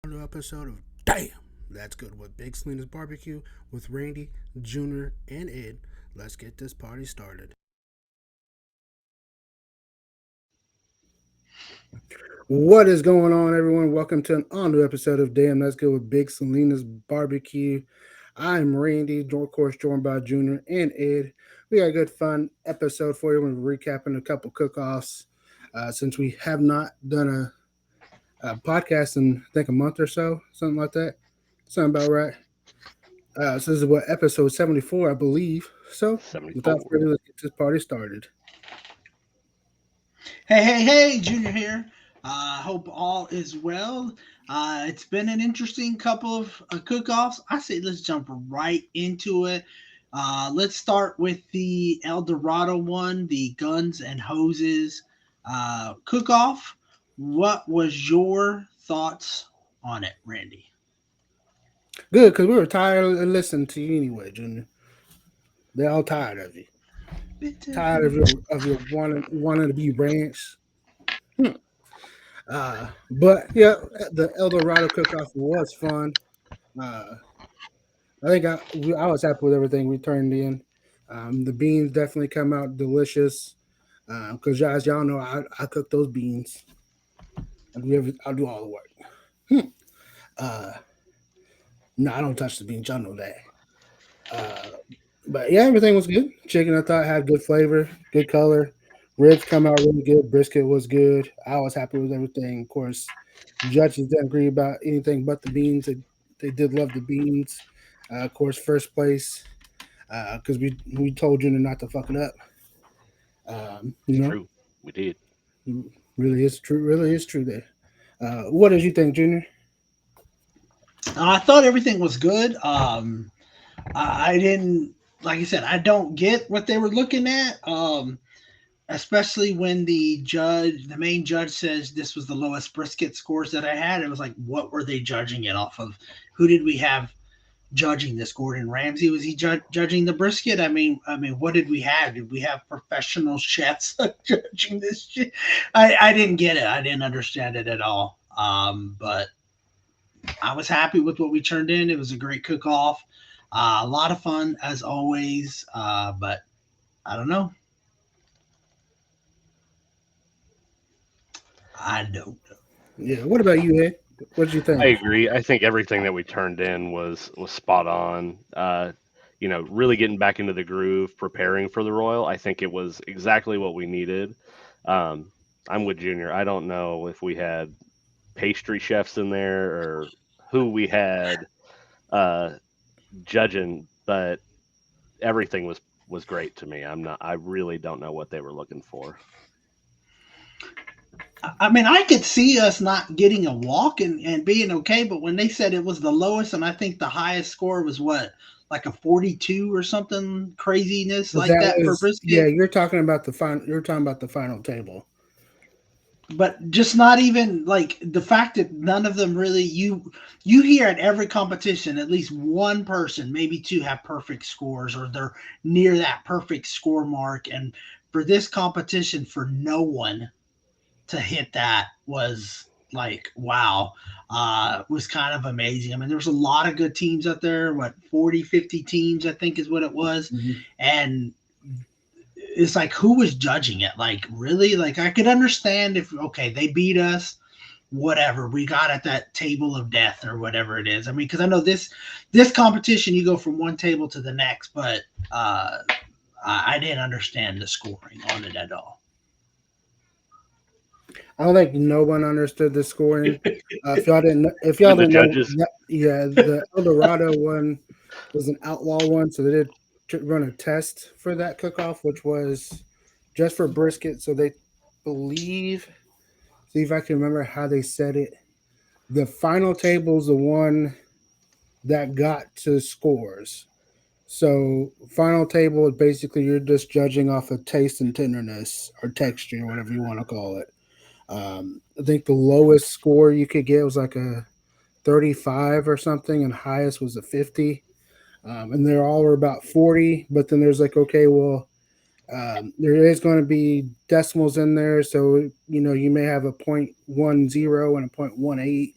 New episode of Damn, That's Good with Big Selena's Barbecue with Randy, Junior, and Ed. Let's get this party started. What is going on, everyone? Welcome to an all new episode of Damn, That's Good with Big Selena's Barbecue. I'm Randy, of course, joined by Junior and Ed. We got a good, fun episode for you. We're recapping a couple cook-offs since we have not done a podcast in, I think, a month or so, something like that. Sound about right? So this is what episode 74, I believe. So without 74. further ado, let's get this party started. Hey, Junior here. Hope all is well. It's been an interesting couple of cook-offs. I say let's jump right into it. Let's start with the El Dorado one, the Guns and Hoses cook-off. What was your thoughts on it, Randy? Good, because we were tired of listening to you anyway, Junior. They're all tired of you. Tired of your wanting to be ranch. Hmm. But yeah, the El Dorado cook-off was fun. Uh, I was happy with everything we turned in. The beans definitely come out delicious. Because as y'all know, I cook those beans. I'll do all the work. Hmm. Uh, no, I don't touch the beans. Y'all know that. Uh, but yeah, everything was good. Chicken, I thought had good flavor, good color. Ribs come out really good. Brisket was good. I was happy with everything. Of course, judges didn't agree about anything but the beans. They did love the beans. Of course, first place because we told you not to fuck it up. You It's know, true. We did. really is true. Really is true there. What did you think, Junior? I thought everything was good. I didn't, like I said, I don't get what they were looking at. Especially when the main judge says this was the lowest brisket scores that I had. It was like, what were they judging it off of? Who did we have judging this? Gordon Ramsay, was he judging the brisket? I mean, what did we have? Did we have professional chefs judging this shit? I didn't get it. I didn't understand it at all. But I was happy with what we turned in. It was a great cook off. A lot of fun as always. But I don't know. I don't know. Yeah. What about you, Ed? What did you I think? agree. I think everything that we turned in was spot on. Really getting back into the groove, preparing for the Royal. I think it was exactly what we needed. Um, I'm with Junior. I don't know if we had pastry chefs in there or who we had uh, judging, but everything was great to me. I'm not. I really don't know what they were looking for. I mean, I could see us not getting a walk and being okay, but when they said it was the lowest, and I think the highest score was what, like a 42 or something craziness But like that that for was yeah. brisket, You're talking about the final. You're talking about the final table. but just not even like the fact that none of them really you hear at every competition at least one person, maybe two, have perfect scores or they're near that perfect score mark, and for this competition, for no one to hit that was like wow. Was kind of amazing. I mean, there was a lot of good teams out there, what, 40, 50 teams I think is what it was. Mhm. And it's like, who was judging it? Like, really? Like, I could understand if, okay, they beat us, whatever, we got at that table of death or whatever it is. I mean, because I know this competition, you go from one table to the next, but I didn't understand the scoring on it at all. I don't think no one understood the scoring. If y'all Even the didn't know, judges. yeah, the El Dorado one was an outlaw one, so they did run a test for that cook-off, which was just for brisket. So they believe, see if I can remember how they said it. The final table is the one that got to scores. So final table is basically you're just judging off of taste and tenderness or texture, whatever you want to call it. I think the lowest score you could get was like a 35 or something, and highest was a 50. And they all were about 40. But then there's like, okay, well, there is going to be decimals in there, so you know you may have a .10 and a .18.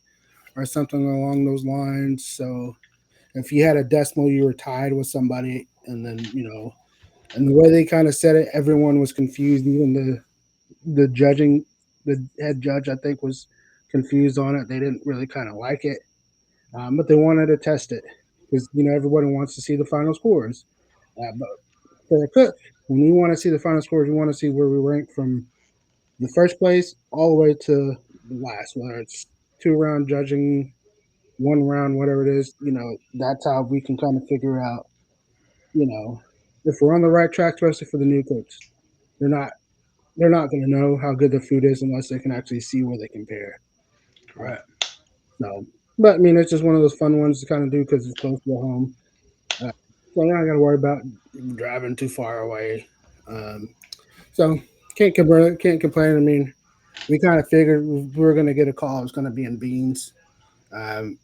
or something along those lines. So if you had a decimal, you were tied with somebody, and then and the way they kind of said it, everyone was confused. Even the judging, the head judge, I think, was confused on it. They didn't really kind of like it, but they wanted to test it because everybody wants to see the final scores. But for a cook, when you want to see the final scores, you want to see where we rank from the first place all the way to the last, whether it's 2 round judging, 1 round, whatever it is. That's how we can kind of figure out, you know, if we're on the right track, especially for the new cooks. They're not they're not going to know how good the food is unless they can actually see where they compare. Uh, Right. so, but I mean, it's just one of those fun ones to kind of do because it's close to home. Uh, so you're not got to worry about driving too far away. Um, so can't complain. I mean, we kind of figured we were going to get a call. It was going to be in beans. Um,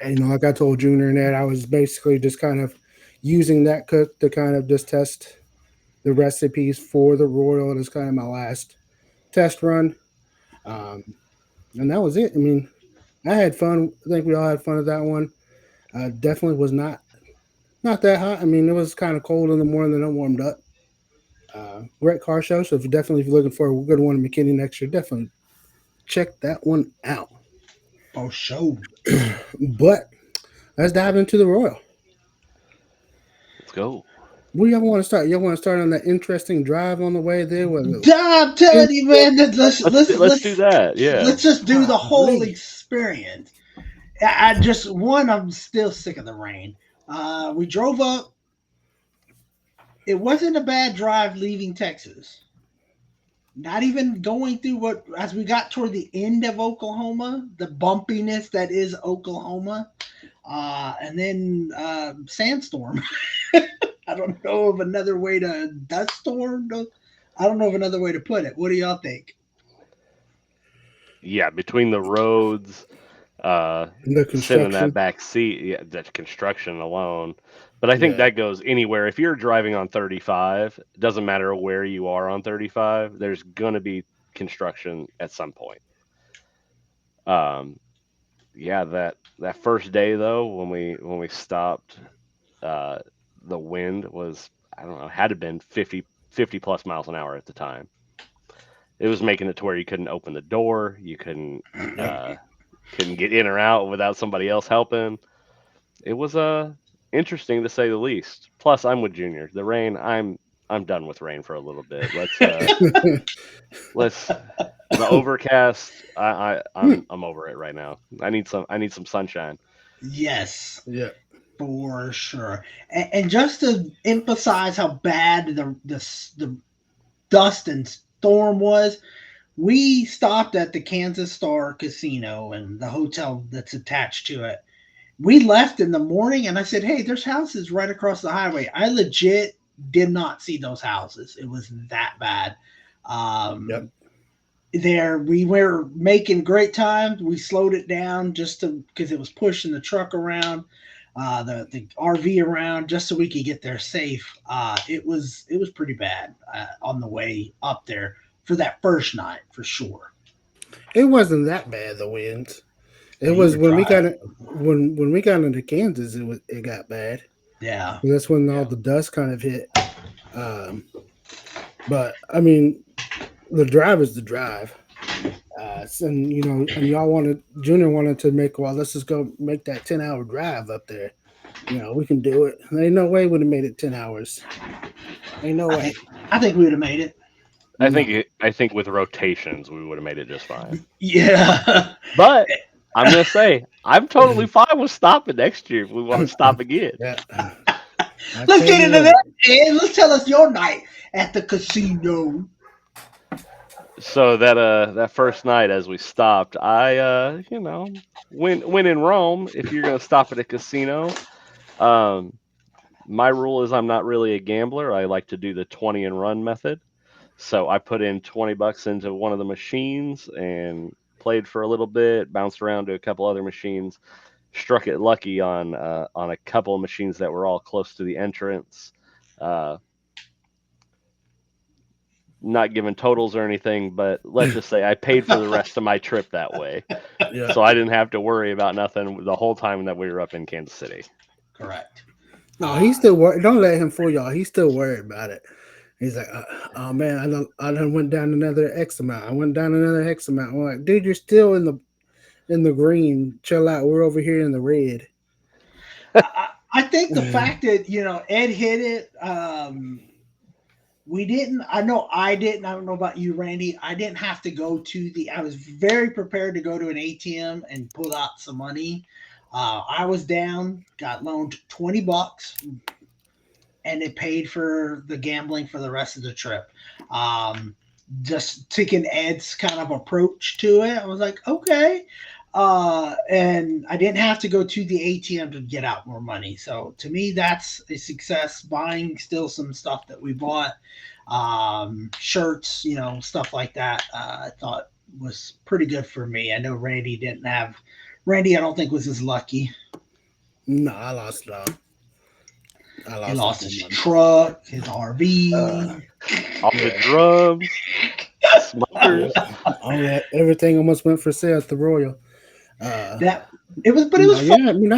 and like I told Junior and Ed, I was basically just kind of using that cook to kind of just test the recipes for the Royal. It was kind of my last test run. Um, and that was it. I mean, I had fun. I think we all had fun at that one. Definitely was not that hot. I mean, it was kind of cold in the morning, then it warmed up. Great car show. So if you're looking for a good one in McKinney next year, definitely check that one out. For sure. But let's dive into the Royal. Let's go. Where y'all want to start? Y'all want to start on that interesting drive on the way there? Was it I'm telling you, man. Let's do that. Yeah. Let's just do the whole golly? experience. I just one. I'm still sick of the rain. We drove up. It wasn't a bad drive leaving Texas. Not even going through what as we got toward the end of Oklahoma, the bumpiness that is Oklahoma, and then sandstorm. I don't know of another way to dust storm. I don't know of another way to put it. What do y'all think? Yeah, between the roads, uh, The sitting in that construction. back seat, yeah, that construction alone. But I think Yeah. that goes anywhere. If you're driving on 35, it doesn't matter where you are on 35, there's going to be construction at some point. Um, yeah, that first day though, when we stopped, uh, the wind was, I don't know, had to been 50 plus miles an hour at the time. It was making it to where you couldn't open the door, you Yep. uh, couldn't get in or out without somebody else helping. It was interesting to say the least. Plus, I'm with Junior. The rain, I'm done with rain for a little bit. Let's the overcast. I'm over it right now. I need some sunshine. Yes, Yeah. for sure. And just to emphasize how bad the dust and storm was, we stopped at the Kansas Star Casino and the hotel that's attached to it. We left in the morning and I said, "Hey, there's houses right across the highway." I legit did not see those houses. It was that bad. Yep. There we were making great time. We slowed it down just to because it was pushing the truck around, the RV around, just so we could get there safe. It was pretty bad on the way up there for that first night for sure. It wasn't that bad. The winds. It Yeah, you was were driving. when we got into Kansas. It got bad. Yeah, That's when all yeah. the dust kind of hit. Um, but I mean, the drive is the drive. And and y'all wanted Junior wanted to make, well, let's just go make that 10-hour drive up there. We can do it. There ain't no way would have made it 10 hours. Ain't no I way. think I think we would have made it. No. I think with rotations we would have made it just fine. Yeah. But I'm gonna say I'm totally fine with stopping next year if we want to stop again. Yeah. I Let's tell get you into what. that, Ed. Let's tell us your night at the casino. So that first night as we stopped, I when in Rome, if you're gonna stop at a casino, um, my rule is I'm not really a gambler. I like to do the 20 and run method. So I put in 20 bucks into one of the machines and played for a little bit, bounced around to a couple other machines, struck it lucky on a couple of machines that were all close to the entrance. Uh, not giving totals or anything, but let's just say I paid for the rest of my trip that way, Yeah. so I didn't have to worry about nothing the whole time that we were up in Kansas City. Correct. No, he's still worried. Don't let him fool y'all. He's still worried about it. He's like, oh man, I done went down another X amount. I went down another X amount. I'm like, dude, you're still in the green. Chill out. We're over here in the red. I think the fact that Ed hit it, we didn't. I know I didn't. I don't know about you, Randy. I didn't have to go to the. I was very prepared to go to an ATM and pull out some money. I was down, got loaned $20, and it paid for the gambling for the rest of the trip. Just taking Ed's kind of approach to it, I was like, okay. And I didn't have to go to the ATM to get out more money. So to me, that's a success. Buying still some stuff that we bought, shirts, stuff like that. I thought was pretty good for me. I know Randy didn't have. Randy, I don't think was as lucky. No, I lost it all. He lost his money. truck, his RV. All the drums, smokers. Everything almost went for sale at the Royal. That it was, but it was fun. Yeah, I mean,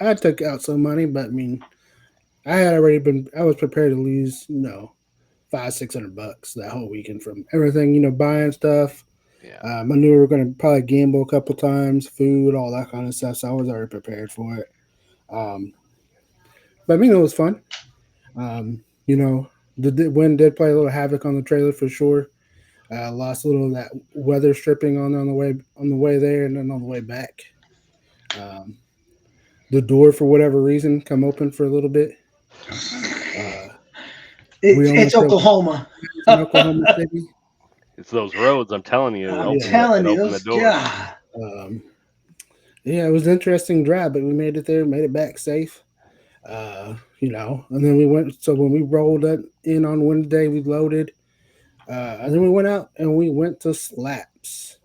I took out some money, but I mean, I was prepared to lose, $500-600 that whole weekend from everything, buying stuff. Yeah. I knew we were going to probably gamble a couple times, food, all that kind of stuff. So I was already prepared for it. But I mean, it was fun. The wind did play a little havoc on the trailer for sure. Lost a little of that weather stripping on the way there, and then on the way back. The door, for whatever reason, come open for a little bit. It's Oklahoma. In Oklahoma City. It's those roads. I'm telling you. I'm telling you, open the door. Yeah, it was an interesting drive, but we made it there, made it back safe. And then we went. So when we rolled in on Wednesday, we loaded. And then we went out and we went to Slaps.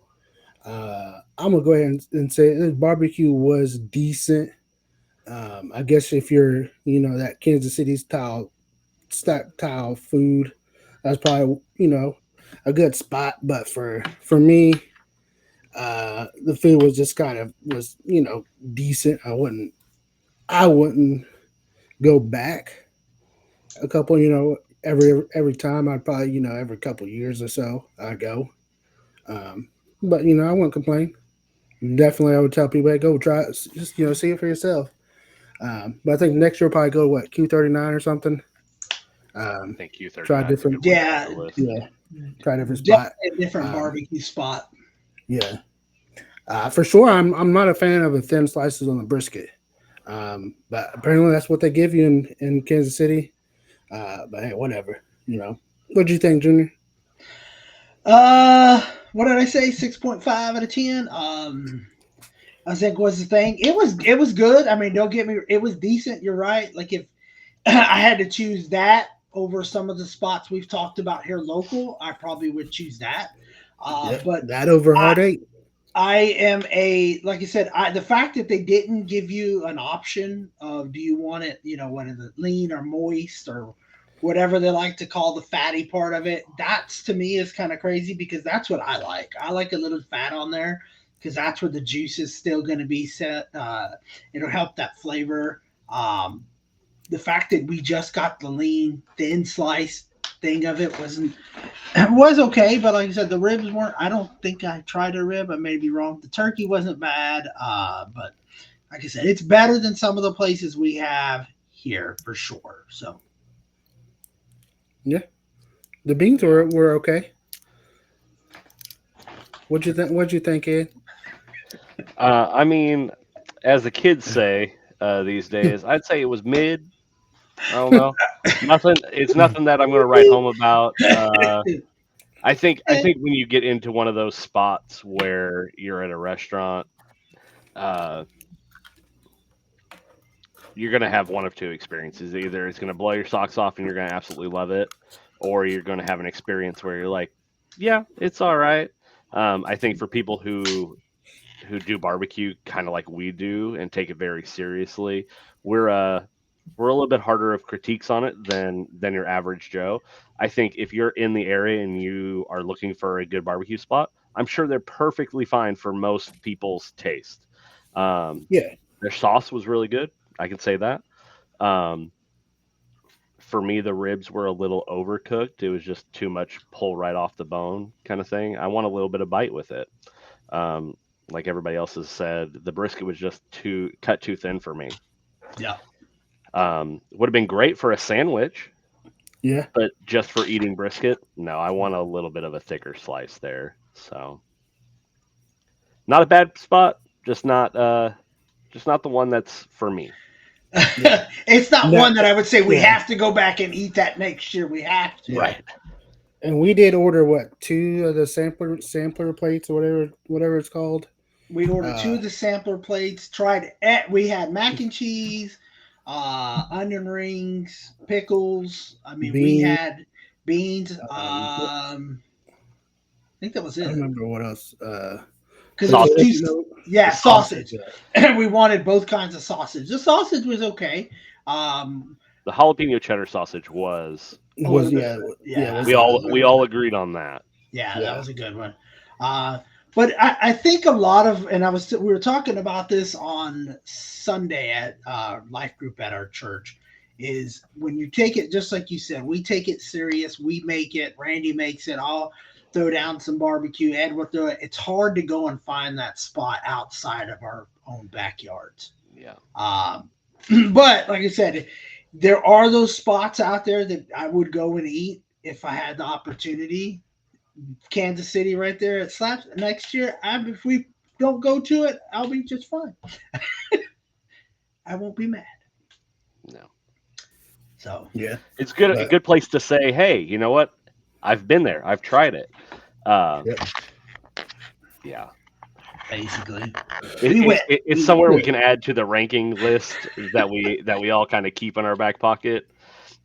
I'm gonna go ahead and say this barbecue was decent. I guess if you're, that Kansas City style food, that's probably a good spot. But for me, the food was just was decent. I wouldn't go back a couple, every time. I'd probably, every couple of years or so I go. But I wouldn't complain. Definitely, I would tell people, hey, go try it. Just see it for yourself. But I think next year we'll probably go to what, Q39 or something. I think Q39. Try different. Yeah. Try different spot. A different barbecue spot. Yeah. For sure, I'm not a fan of the thin slices on the brisket. But apparently that's what they give you in Kansas City. But hey, whatever. What do you think, Junior? What did I say? 6.5 out of 10. I think was the thing. It was good. I mean, don't get me. It was decent. You're right. Like if I had to choose that over some of the spots we've talked about here local, I probably would choose that. But that over Hard 8. I am like I said, the fact that they didn't give you an option of do you want it, what is it, lean or moist or whatever they like to call the fatty part of it. That's to me is kind of crazy because that's what I like. I like a little fat on there because that's where the juice is still going to be set. It'll help that flavor. The fact that we just got the lean, thin slice thing of it was okay, but like I said, the ribs weren't. I don't think I tried a rib. I may be wrong. The turkey wasn't bad, but like I said, it's better than some of the places we have here for sure. So, yeah, the beans were okay. What'd you think, Ed? I mean, as the kids say these days, I'd say it was mid. I don't know. It's nothing that I'm going to write home about. I think when you get into one of those spots where you're at a restaurant, you're going to have one of two experiences. Either it's going to blow your socks off and you're going to absolutely love it, or you're going to have an experience where you're like, yeah, it's all right. I think for people who do barbecue kind of like we do and take it very seriously, we're we're a little bit harder of critiques on it than your average Joe. I think if you're in the area and you are looking for a good barbecue spot, I'm sure they're perfectly fine for most people's taste. Um, Yeah, their sauce was really good. I can say that. Um, for me, the ribs were a little overcooked. It was just too much pull right off the bone kind of thing. I want a little bit of bite with it. Um, like everybody else has said, the brisket was just too cut too thin for me. Yeah. Would have been great for a sandwich, yeah. but just for eating brisket, no, I want a little bit of a thicker slice there. So not a bad spot, just not the one that's for me. It's not No, one that I would say we yeah. have to go back and eat that next year. We have to. Right. And we did order what, 2 of the sampler plates or whatever it's called. We ordered 2 Uh, of the sampler plates. We had mac and cheese, onion rings, pickles. I mean, we bean. had beans. What, I think that was I don't it. remember what else. Because it was Potato, Sausage. two. Yeah, The sausage. sausage. yeah. And we wanted both kinds of sausage. The sausage was okay. The jalapeno cheddar sausage was. A Was little bit. yeah, Yeah, was We all agreed on that. yeah, that yeah. was a good one. But I think a lot of, and we were talking about this on Sunday at life group at our church, is when you take it, just like you said, we take it serious. We make it. Randy makes it. I'll throw down some barbecue. Ed will throw it. It's hard to go and find that spot outside of our own backyards. Yeah. Um, but like I said, there are those spots out there that I would go and eat if I had the opportunity. Kansas City right there at Slaps. Next year, if we don't go to it, I'll be just fine. I won't be mad. No. So Yeah. It's good a But good place to say, hey, you know what? I've been there. I've tried it. yep. Yeah. basically, It's We, somewhere we Yeah. can add to the ranking list that we all kind of keep in our back pocket.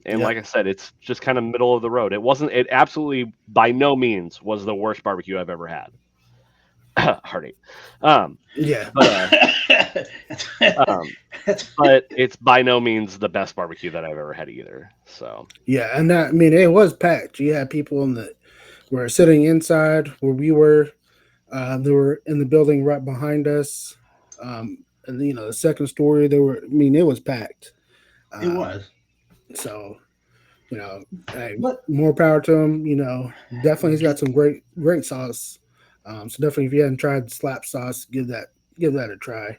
And Yep. like I said, it's just kind of middle of the road. It absolutely by no means was the worst barbecue I've ever had. Heartache. Um, Yeah. but um, but it's by no means the best barbecue that I've ever had either. So Yeah. And that, I mean, it was packed. You had people were sitting inside where we were. They were in the building right behind us. And the second story, I mean, it was packed. it Um, was, so, hey, but more power to him. Definitely he's got some great sauce. So definitely, if you haven't tried slap sauce, give that a try.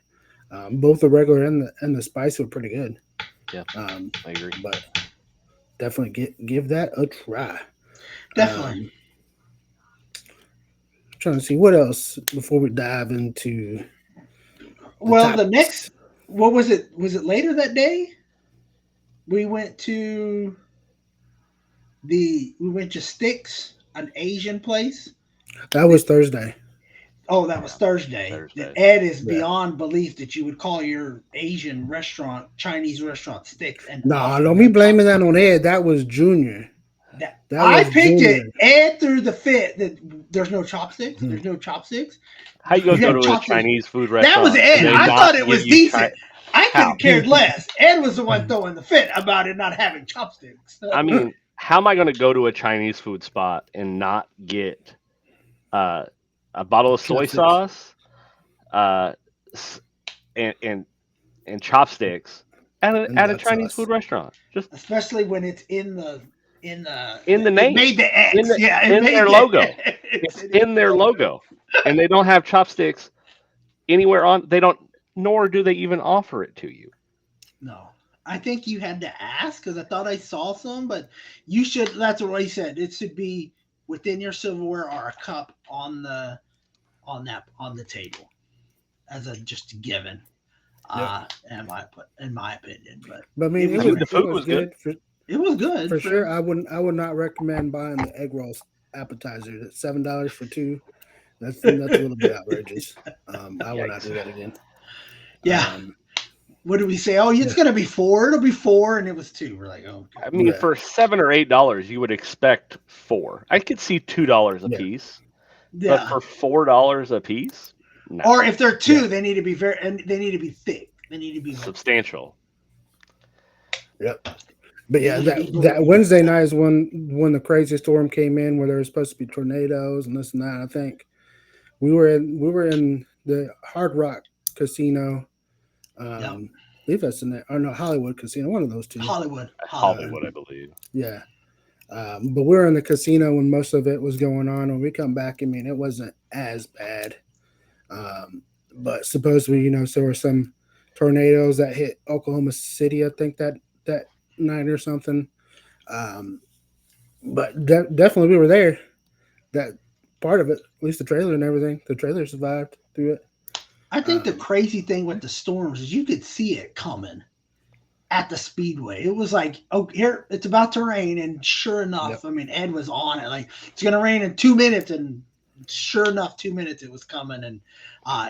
Both the regular and the spice were pretty good. yeah, I agree. But definitely give that a try. definitely. Trying to see what else before we dive into the Well, the topics. next, what was it? Was it later that day? We went to Sticks, an Asian place. That was Thursday. Oh, that was Yeah, Thursday. Thursday. Ed is Yeah. beyond belief that you would call your Asian restaurant, Chinese restaurant, Sticks and No, offer don't be no blaming that chopsticks. on Ed. That was Junior. That I was picked it. Junior. Ed threw the fit that there's no chopsticks. Mhm. There's no chopsticks. How you gonna You go have to a chopsticks. Chinese food That was restaurant and Ed. they I not thought it give was you decent. I could how? have cared less. Ed was the one throwing the fit about it not having chopsticks. I mean, how am I going to go to a Chinese food spot and not get uh, a bottle of soy Chopsticks. sauce uh, s- and chopsticks And at a that Chinese sauce. food restaurant? Just Especially when it's in the in the it name, made the X. Yeah, it in made their the logo. X. It's in their logo, and they don't have chopsticks anywhere on. They don't, nor do they even offer it to you. No, I think you had to ask because I thought I saw some, but you should. That's what he said. It should be within your silverware or a cup on the table as a just given. Yep. In my opinion, but But I mean, it I was mean, the it food was was good. good it was good for sure. I would not recommend buying the egg rolls appetizer. That's $7 for two. That's a little bit outrageous. I would not Yikes! do that again. Yeah. Um, What do we say? Oh, it's yeah, gonna be four. It'll be four, and it was two. We're like, oh, I okay. mean, yeah, for $7 or $8, you would expect four. I could see $2 a yeah, piece, but Yeah. for $4 a piece, no, Or if they're yeah. two, they need to be and they need to be thick. They need to be substantial. Yep. But It yeah, was that Wednesday night is when the crazy storm came in, where there was supposed to be tornadoes and this and that. I think we were in the Hard Rock Casino. yep. I believe that's in there. Or no, Hollywood Casino, one of those two. Hollywood. Hollywood, I believe. Yeah. But we were in the casino when most of it was going on. When we come back, I mean, it wasn't as bad. Um, but supposedly, so there were some tornadoes that hit Oklahoma City, I think that night or something. Um, but definitely we were there. That part of it, at least the trailer and everything, the trailer survived through it. I think the Um, crazy thing with the storms is you could see it coming at the speedway. It was like, oh, here it's about to rain, and sure yep. enough, I mean, Ed was on it. Like it's gonna rain in 2 minutes, and sure enough, 2 minutes it was coming, and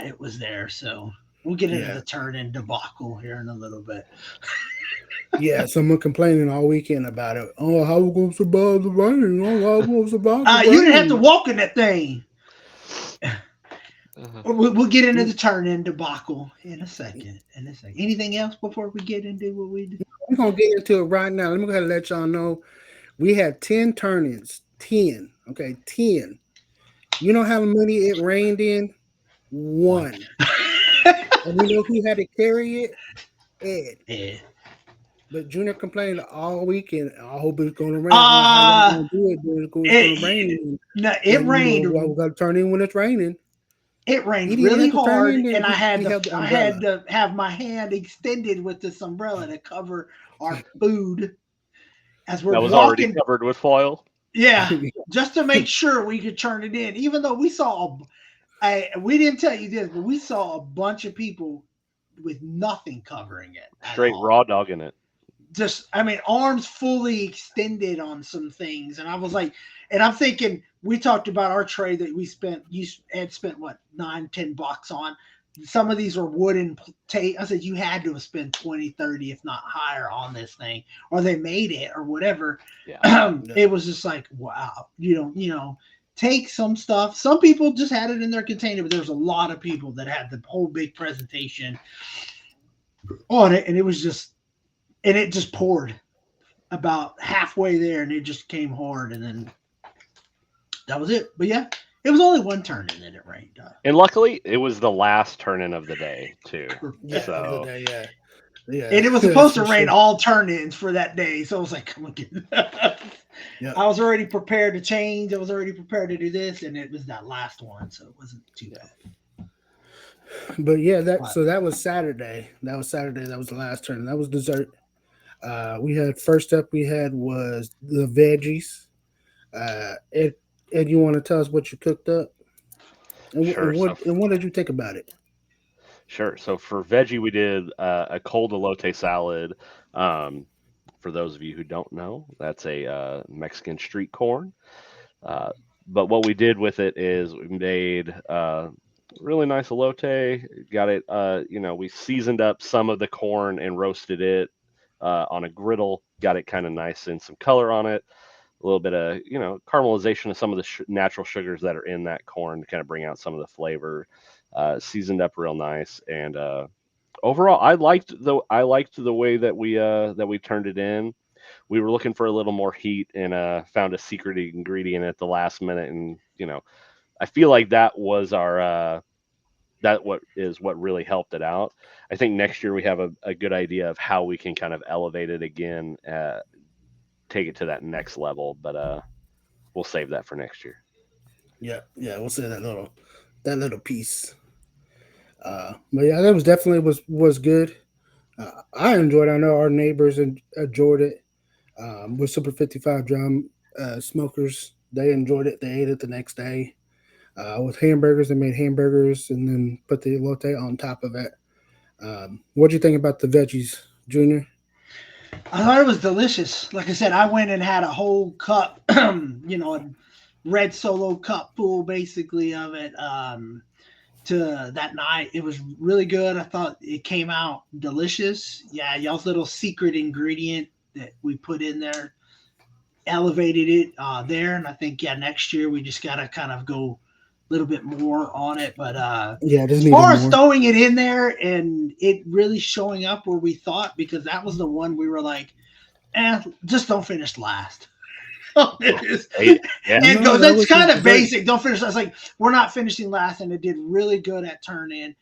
it was there. So we'll get into Yeah. the turn in debacle here in a little bit. Yeah, someone complaining all weekend about it. Oh, how we gonna survive the rain? Oh, how we gonna survive the You didn't have to rain? walk in that thing. Uh, We'll get into the turn in debacle in a second. Anything else before we get into what we do? We're gonna get into it right now. Let me go ahead and let y'all know we had 10 turn-ins. 10. Okay, 10. You know how many it rained in? One. One. And you know who had to carry it? Ed. Yeah. But Junior complained all weekend. I hope it's gonna rain. I don't know how y'all Uh gonna do it. It's gonna it, rain. no, And well, we gotta turn in when it's raining. it He rained didn't really have to turn hard, in there. and He held the I had umbrella. to have my hand extended with this umbrella to cover our food as we're that was already walking. covered with foil. Yeah, just to make sure we could turn it in. Even though we saw, we didn't tell you this, but we saw a bunch of people with nothing covering it at Straight all. raw dog in it. Just, I mean, arms fully extended on some things, and I was like, and I'm thinking, we talked about our tray that we spent. You had spent what, $9-10 on. Some of these were wooden tape. I said you had to have spent 20, 30, if not higher, on this thing, or they made it, or whatever. Yeah. Yeah. It was just like, wow, take some stuff. Some people just had it in their container, but there was a lot of people that had the whole big presentation on it, and it just poured about halfway there, and it just came hard, and then that was it. But yeah, it was only one turn, and then it rained. And luckily, it was the last turn-in of the day too. Yeah, of the So day, yeah. Yeah. And it was That's supposed to for rain sure. all turn-ins for that day, so I was like, "Come on, Yep. I was already prepared to change. I was already prepared to do this, and it was that last one, so it wasn't too bad. But yeah, that was Saturday. That was Saturday. That was the last turn. That was dessert. We had first up. We had was the veggies. Ed, Ed, you want to tell us what you cooked up, sure. and what did you think about it? Sure. So for veggie, we did a cold elote salad. Um, for those of you who don't know, that's a Mexican street corn. Uh, but what we did with it is we made really nice elote. Got it. We seasoned up some of the corn and roasted it on a griddle. Got it kind of nice and some color on it. A little bit of caramelization of some of the natural sugars that are in that corn to kind of bring out some of the flavor. Seasoned up real nice, and overall, I liked the way that we turned it in. We were looking for a little more heat and found a secret ingredient at the last minute, and I feel like that was our what really helped it out. I think next year we have a good idea of how we can kind of elevate it again, take it to that next level, but we'll save that for next year. Yeah, yeah, we'll say that little piece. But yeah, that was definitely was good. I enjoyed it. I know our neighbors enjoyed it. With Super 55 Drum Smokers, they enjoyed it. They ate it the next day. With hamburgers, they made hamburgers and then put the elote on top of it. What do you think about the veggies, Junior? I thought it was delicious. Like I said, I went and had a whole cup, a red solo cup full, basically, of it. To that night. It was really good. I thought it came out delicious. Yeah, y'all's little secret ingredient that we put in there elevated it there. And I think, yeah, next year we just got to kind of go a little bit more on it. But Yeah, just as needed far as more. throwing it in there and it really showing up where we thought, because that was the one we were like, and just don't finish last. It is, Hey, yeah, it No, goes. that It's was his kind of dessert. basic. Don't finish. It's like we're not finishing last, and it did really good at turn in.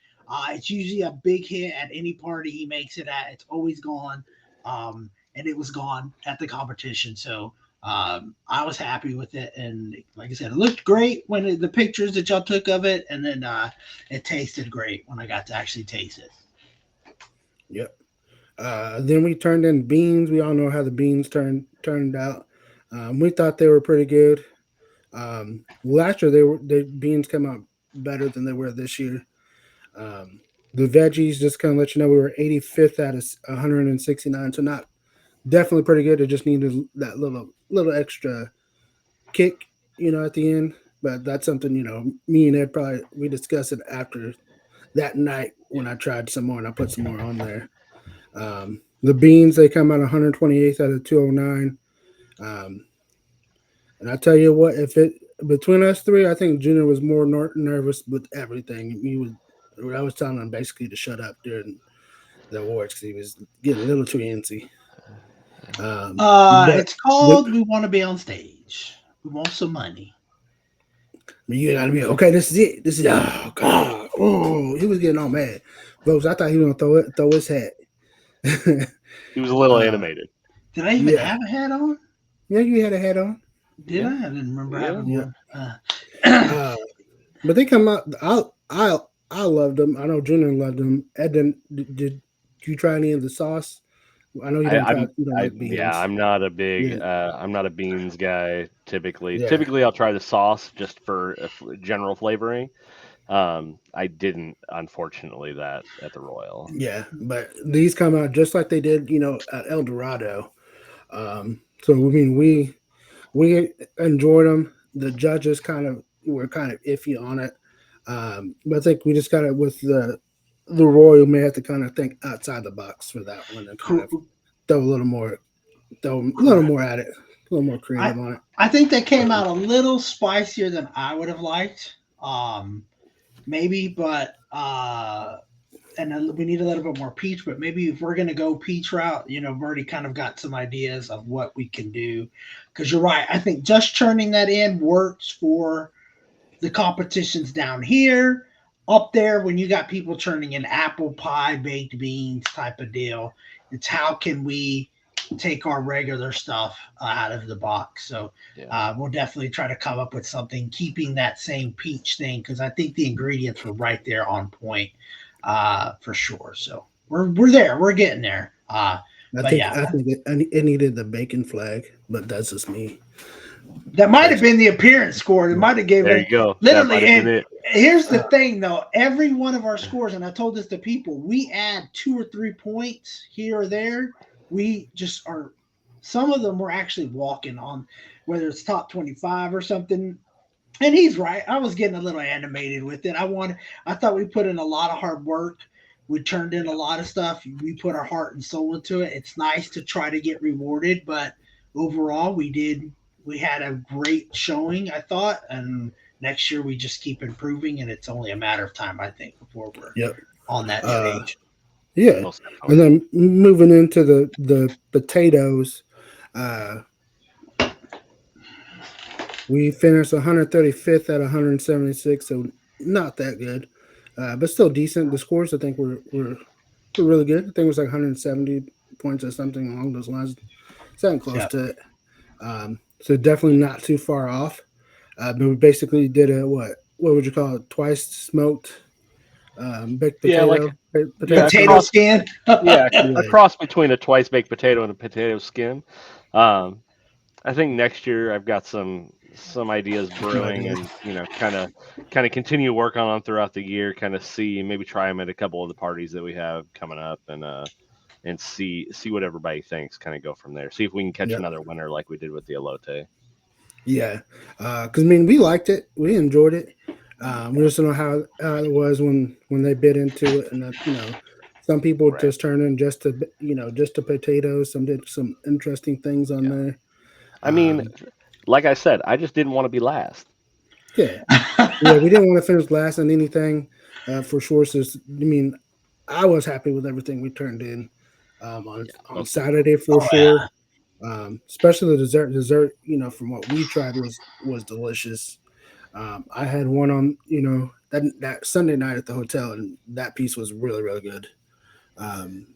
It's usually a big hit at any party he makes it at. It's always gone, and it was gone at the competition. So I was happy with it, and like I said, it looked great when the pictures that y'all took of it, and then it tasted great when I got to actually taste it. Yep. Then we turned in beans. We all know how the beans turned out. We thought they were pretty good. Last year the beans come out better than they were this year. Um, the veggies, just kind of let you know, we were 85th out of 169, so not definitely pretty good. It just needed that little extra kick, at the end. But that's something, me and Ed probably we discussed it after that night when I tried some more and I put some more on there. The beans, they come out 128th out of 209. Um, and I tell you what, if it between us three, I think Junior was more nervous with everything. He was. I was telling him basically to shut up during the awards because he was getting a little too antsy. But It's the, called "We Want to Be on Stage." We want some money. you gotta be okay. This is it. This is oh god. Oh, he was getting all mad, folks. I thought he was gonna throw his hat. he was a little uh, animated. Did I even yeah, have a hat on? yeah. You had a hat on. Did Yeah, I? I didn't remember yeah. having Yeah. one. Uh, but they come out. I loved them. I know Junior loved them. Ed, did you try any of the sauce? I know you I, don't try. I'm You don't like yeah, beans. I'm not a big Yeah, I'm not a beans guy typically. yeah, Typically I'll try the sauce just for general flavoring. I didn't unfortunately that at the Royal. yeah. But these come out just like they did, at El Dorado. So I mean, we enjoyed them. The judges kind of were kind of iffy on it, but I think we just got to with the Royal may have to kind of think outside the box for that one and kind of Cor- throw a little more, throw a little Correct. more at it, a little more I creative on it. I think they came out a little spicier than I would have liked. Maybe, but and we need a little bit more peach. But maybe if we're gonna go peach route, we've already kind of got some ideas of what we can do. Because you're right, I think just churning that in works for the competitions down here. Up there, when you got people turning in apple pie, baked beans type of deal, it's how can we take our regular stuff out of the box. So Yeah. we'll definitely try to come up with something, keeping that same peach thing, because I think the ingredients were right there on point for sure. So we're there, we're getting there. I But think yeah, I think it needed the bacon flag, but that's just me. that might have That's been the appearance score. It might have There given you it go. That might literally. have been And it. here's the uh, thing, though. Every one of our scores, and I told this to people, we add 2 or 3 points here or there. We just are. Some of them we're actually walking on, whether it's top 25 or something. And he's right. I was getting a little animated with it. I thought we put in a lot of hard work. We turned in a lot of stuff. We put our heart and soul into it. It's nice to try to get rewarded, but overall, we had a great showing, I thought. And next year, we just keep improving, and it's only a matter of time, I think, before we're yep. on that Uh, stage. yeah, Most and definitely. then moving into the potatoes, uh, we finished 135th at 176, so not that good, but still decent. The scores I think were really good. I think it was like 170 points or something along those lines, something close Yeah. to it. So definitely not too far off. But we basically did a what would you call it? Twice smoked baked Yeah, like yeah, a Potato potato. cross skin. yeah, a Yeah, cross between a twice baked potato and a potato skin. Um, I think next year I've got some ideas a few brewing, ideas. and kind of continue work on them throughout the year. Kind of see maybe try them at a couple of the parties that we have coming up, and see what everybody thinks. Kind of go from there. See if we can catch Yep. another winner like we did with the elote. Yeah, because I mean we liked it, we enjoyed it. We just don't know how it was when they bit into it, and that some people Right. just turn in just to potatoes. Some did some interesting things on Yeah. there. I mean, Um, like I said, I just didn't want to be last. yeah, yeah, we didn't want to finish last in anything for sure. So I mean, I was happy with everything we turned in on Yeah, on most definitely. Saturday for Oh yeah. sure. Especially the dessert. Dessert, from what we tried was delicious. I had one on, that Sunday night at the hotel, and that piece was really really good. Um,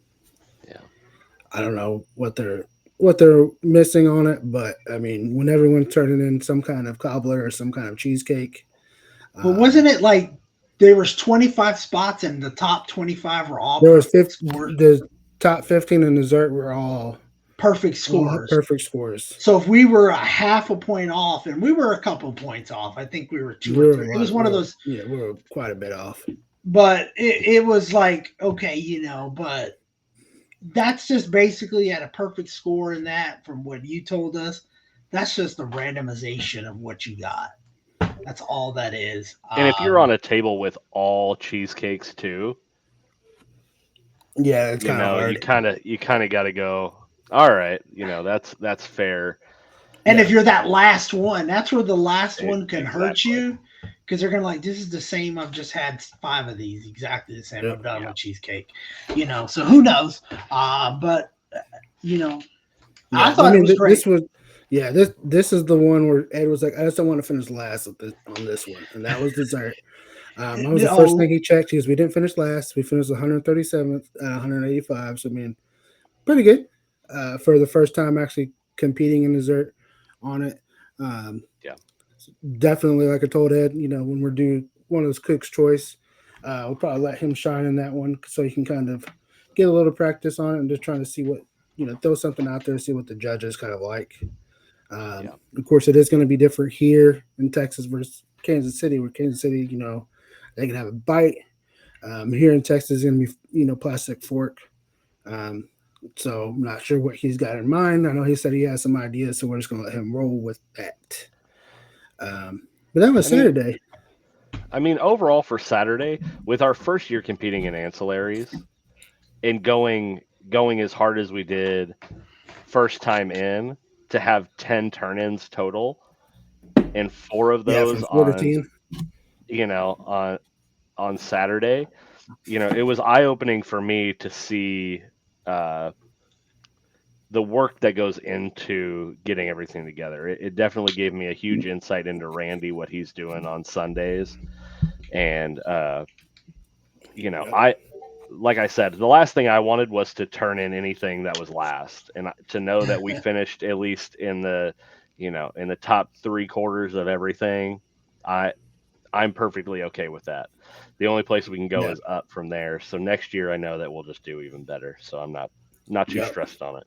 Yeah. I don't know what they're missing on it, but I mean, when everyone's turning in some kind of cobbler or some kind of cheesecake, But wasn't um, it like there was 25 spots and the top 25 were all there was perfect 50, scores? the top 15 in dessert were Perfect all scores. perfect scores. So if we were a half a point off, and we were a couple points off, I think we were two We or were three. a It was lot. one of those, We were quite a bit off. but it was like, okay, but that's just basically at a perfect score in that from what you told us. That's just the randomization of what you got. That's all that is. And if you're on a table with all cheesecakes too, Yeah, it's kind of you hard. kind of got to go. All right, that's fair. And if Yeah, you're that last one, that's where the last one can hurt Exactly. you because they're gonna like, this is the same. I've just had five of these, exactly the same. yep, I'm done Yeah. with cheesecake, So who knows? But you know, I yeah. I thought it mean, was great. this was, yeah, this is the one where Ed was like, I just don't want to finish last on this one, and that was dessert. That was the first Oh, thing he checked. Because we didn't finish last. We finished 137th, 185. So I mean, pretty good for the first time actually competing in dessert on it. Um, Yeah. Definitely, like I told Ed, when we're doing one of those Cook's Choice, we'll probably let him shine in that one so he can kind of get a little practice on it and just trying to see what, throw something out there, see what the judges kind of like. Yeah. Of course, it is going to be different here in Texas versus Kansas City, where Kansas City, they can have a bite. Here in Texas, it's going to be, plastic fork. Um, so I'm not sure what he's got in mind. I know he said he has some ideas, so we're just going to let him roll with that. But that was I mean, Saturday. overall for Saturday, with our first year competing in ancillaries and going as hard as we did first time in, to have 10 turn-ins total and four of Yeah, those from 4 to 10. on Saturday, it was eye-opening for me to see uh, the work that goes into getting everything together. It definitely gave me a huge insight into Randy, what he's doing on Sundays. And, Yep. I, like I said, the last thing I wanted was to turn in anything that was last, and to know that we finished at least in in the top three quarters of everything. I, I'm perfectly okay with that. The only place we can go Yeah. is up from there. So next year, I know that we'll just do even better. So I'm not too Yep. stressed on it.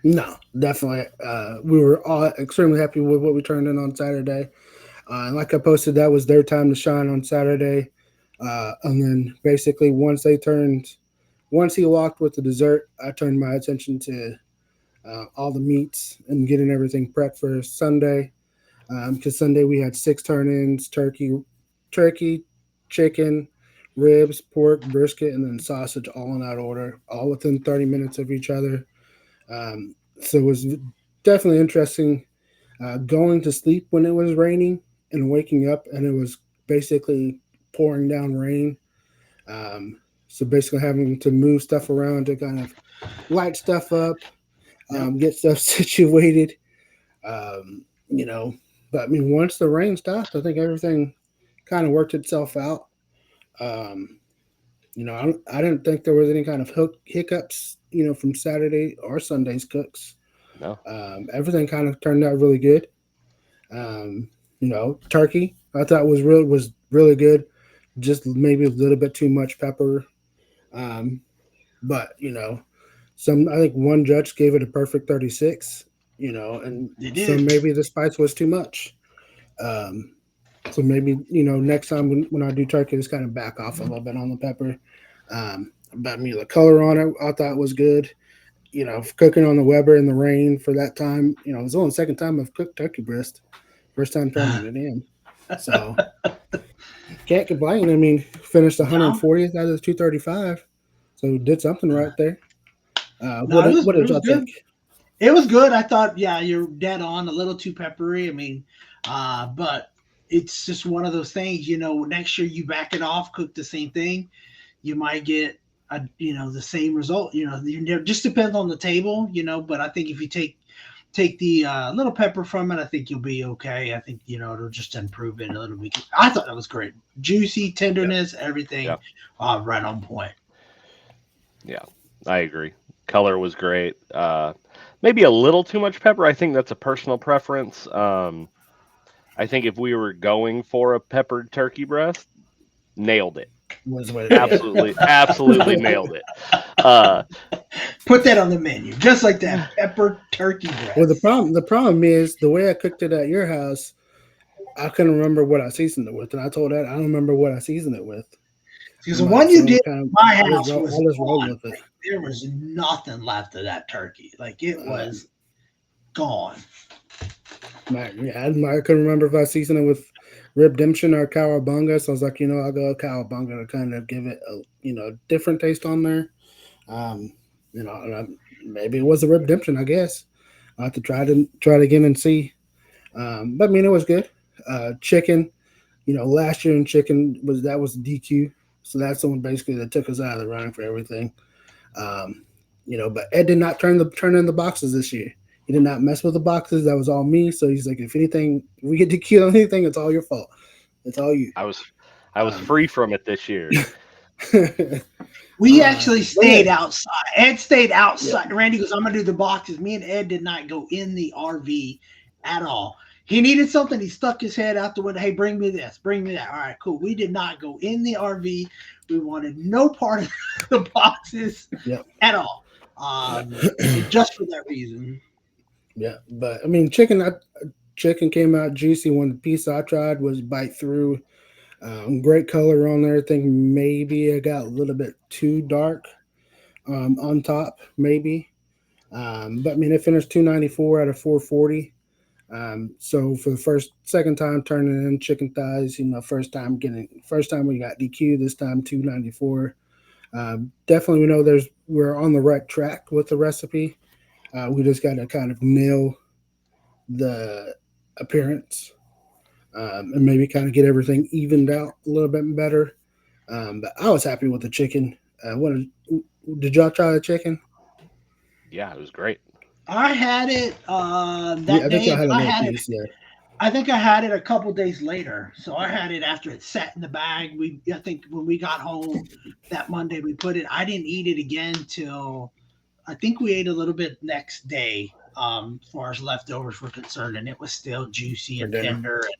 No, definitely. We were all extremely happy with what we turned in on Saturday. And like I posted, that was their time to shine on Saturday. And then basically, once he walked with the dessert, I turned my attention to all the meats and getting everything prepped for Sunday. Because Sunday we had 6 turn-ins: turkey, chicken, ribs, pork, brisket, and then sausage, all in that order, all within 30 minutes of each other. So it was definitely interesting going to sleep when it was raining and waking up and it was basically pouring down rain. So basically having to move stuff around to kind of light stuff up, yep. get stuff situated. Um, you know, but I mean, once the rain stopped, I think everything kind of worked itself out. Um, I didn't think there was any kind of hiccups, from Saturday or Sunday's cooks. No. Everything kind of turned out really good. Turkey I thought was really good. Just maybe a little bit too much pepper. Um, but some I think one judge gave it a perfect 36. And They so did. maybe the spice was too much. Um, so maybe next time when I do turkey, just kind of back off a little bit on the pepper. But I mean the color on it, I thought was good. Cooking on the Weber in the rain for that time. It was only the second time I've cooked turkey breast. First time turning it in. So can't complain. I mean, finished No, 140th out of the 235. So did something right there. no, What it did was y'all think? good. It was good. I thought, yeah, you're dead on. A little too peppery. I mean, but it's just one of those things. Next year you back it off, cook the same thing, you might get the same result. It just depends on the table. But I think if you take take the little pepper from it, I think you'll be okay. I think it'll just improve it a little bit. I thought that was great, juicy, tenderness, everything, Yeah. right on point. Yeah, I agree. Color was great. Maybe a little too much pepper. I think that's a personal preference. I think if we were going for a peppered turkey breast, nailed it. Was the way to do Absolutely, absolutely nailed it. Uh, Put that on the menu, just like that pepper turkey Well, breast. the problem is the way I cooked it at your house. I couldn't remember what I seasoned it with, and I told that I don't remember what I seasoned it with. Because I'm the like, one you so did kind at my of, house was I'll just roll gone. with it. Like, there was nothing left of that turkey. Like it Um, was gone. yeah, I couldn't remember if I seasoned it with Redemption or Cowabunga, so I was like, I'll go Cowabunga to kind of give it a different taste on there. Um, and maybe it was a Redemption, I guess. I will have to try it again and see. But I mean, it was good. Chicken, last year in chicken was DQ, so that's the one basically that took us out of the running for everything. Um, but Ed did not turn in the boxes this year. He did not mess with the boxes. That was all me. So he's like, if we get DQ on anything, it's all your fault. It's all you. I was I was Um, free from it this year. We actually but yeah, stayed outside. Ed stayed yeah, outside. Randy goes, I'm going to do the boxes. Me and Ed did not go in the RV at all. He needed something. He stuck his head out the window. Hey, bring me this. Bring me that. All right, cool. We did not go in the RV. We wanted no part of the boxes yeah, at all. Just for that reason. yeah. But I mean, chicken came out juicy. When the piece I tried was bite through. Great color on there. I think maybe it got a little bit too dark on top, maybe. But I mean, it finished 294 out of 440. So for the second time turning in chicken thighs, first time we got DQ, this time 294. Definitely, we know we're on the right track with the recipe. We just got to kind of nail the appearance and maybe kind of get everything evened out a little bit better. But I was happy with the chicken. Did y'all try the chicken? Yeah, it was great. I had it Yeah, that I think day, y'all but had a little piece. Yeah, I think I had it a couple days later. So I had it after it sat in the bag. I think when we got home that Monday, we put it. I didn't eat it again till I think we ate a little bit next day, as far as leftovers were concerned, and it was still juicy for and dinner. tender, and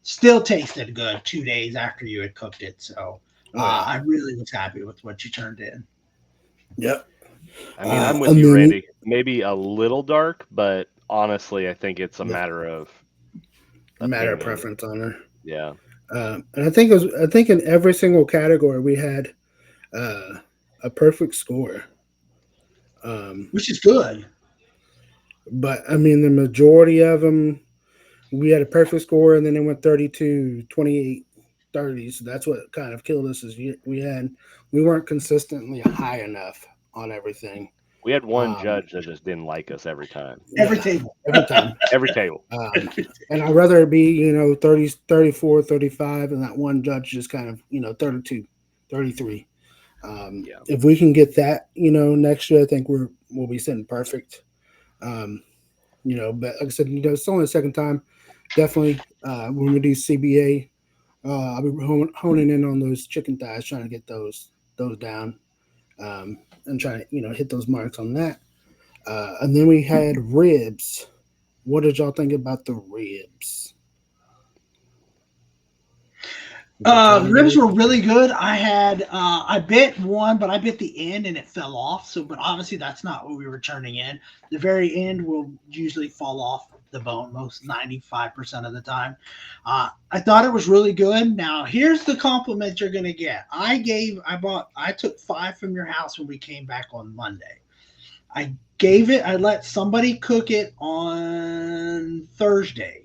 still tasted good 2 days after you had cooked it. So Oh yeah, I really was happy with what you turned in. yep. I mean, I'm with And you, then Randy. Maybe a little dark, but honestly, I think it's a yeah, matter of matter of opinion. preference on her. Yeah. And I think in every single category we had uh, a perfect score. Um, Which is good. but I mean, the majority of them, we had a perfect score, and then it went 32, 28, 30. So that's what kind of killed us is we weren't consistently high enough on everything. We had one Um, judge that just didn't like us every time. Every yeah, table. every time. Every table. And I'd rather it be, 30, 34, 35, and that one judge just kind of, 32, 33. Yeah. If we can get that, next year, I think we'll be sitting perfect. Um, but like I said, it's only the second time. Definitely, when we do CBA, I'll be honing in on those chicken thighs, trying to get those down, and trying to hit those marks on that. And then we had ribs. What did y'all think about the ribs? Did y'all try The any ribs ribs? were really good. I bit one, but I bit the end and it fell off. So, but obviously that's not what we were turning in. The very end will usually fall off the bone most 95% of the time. I thought it was really good. Now, here's the compliment you're gonna get. I took 5 from your house when we came back on Monday. I let somebody cook it on Thursday.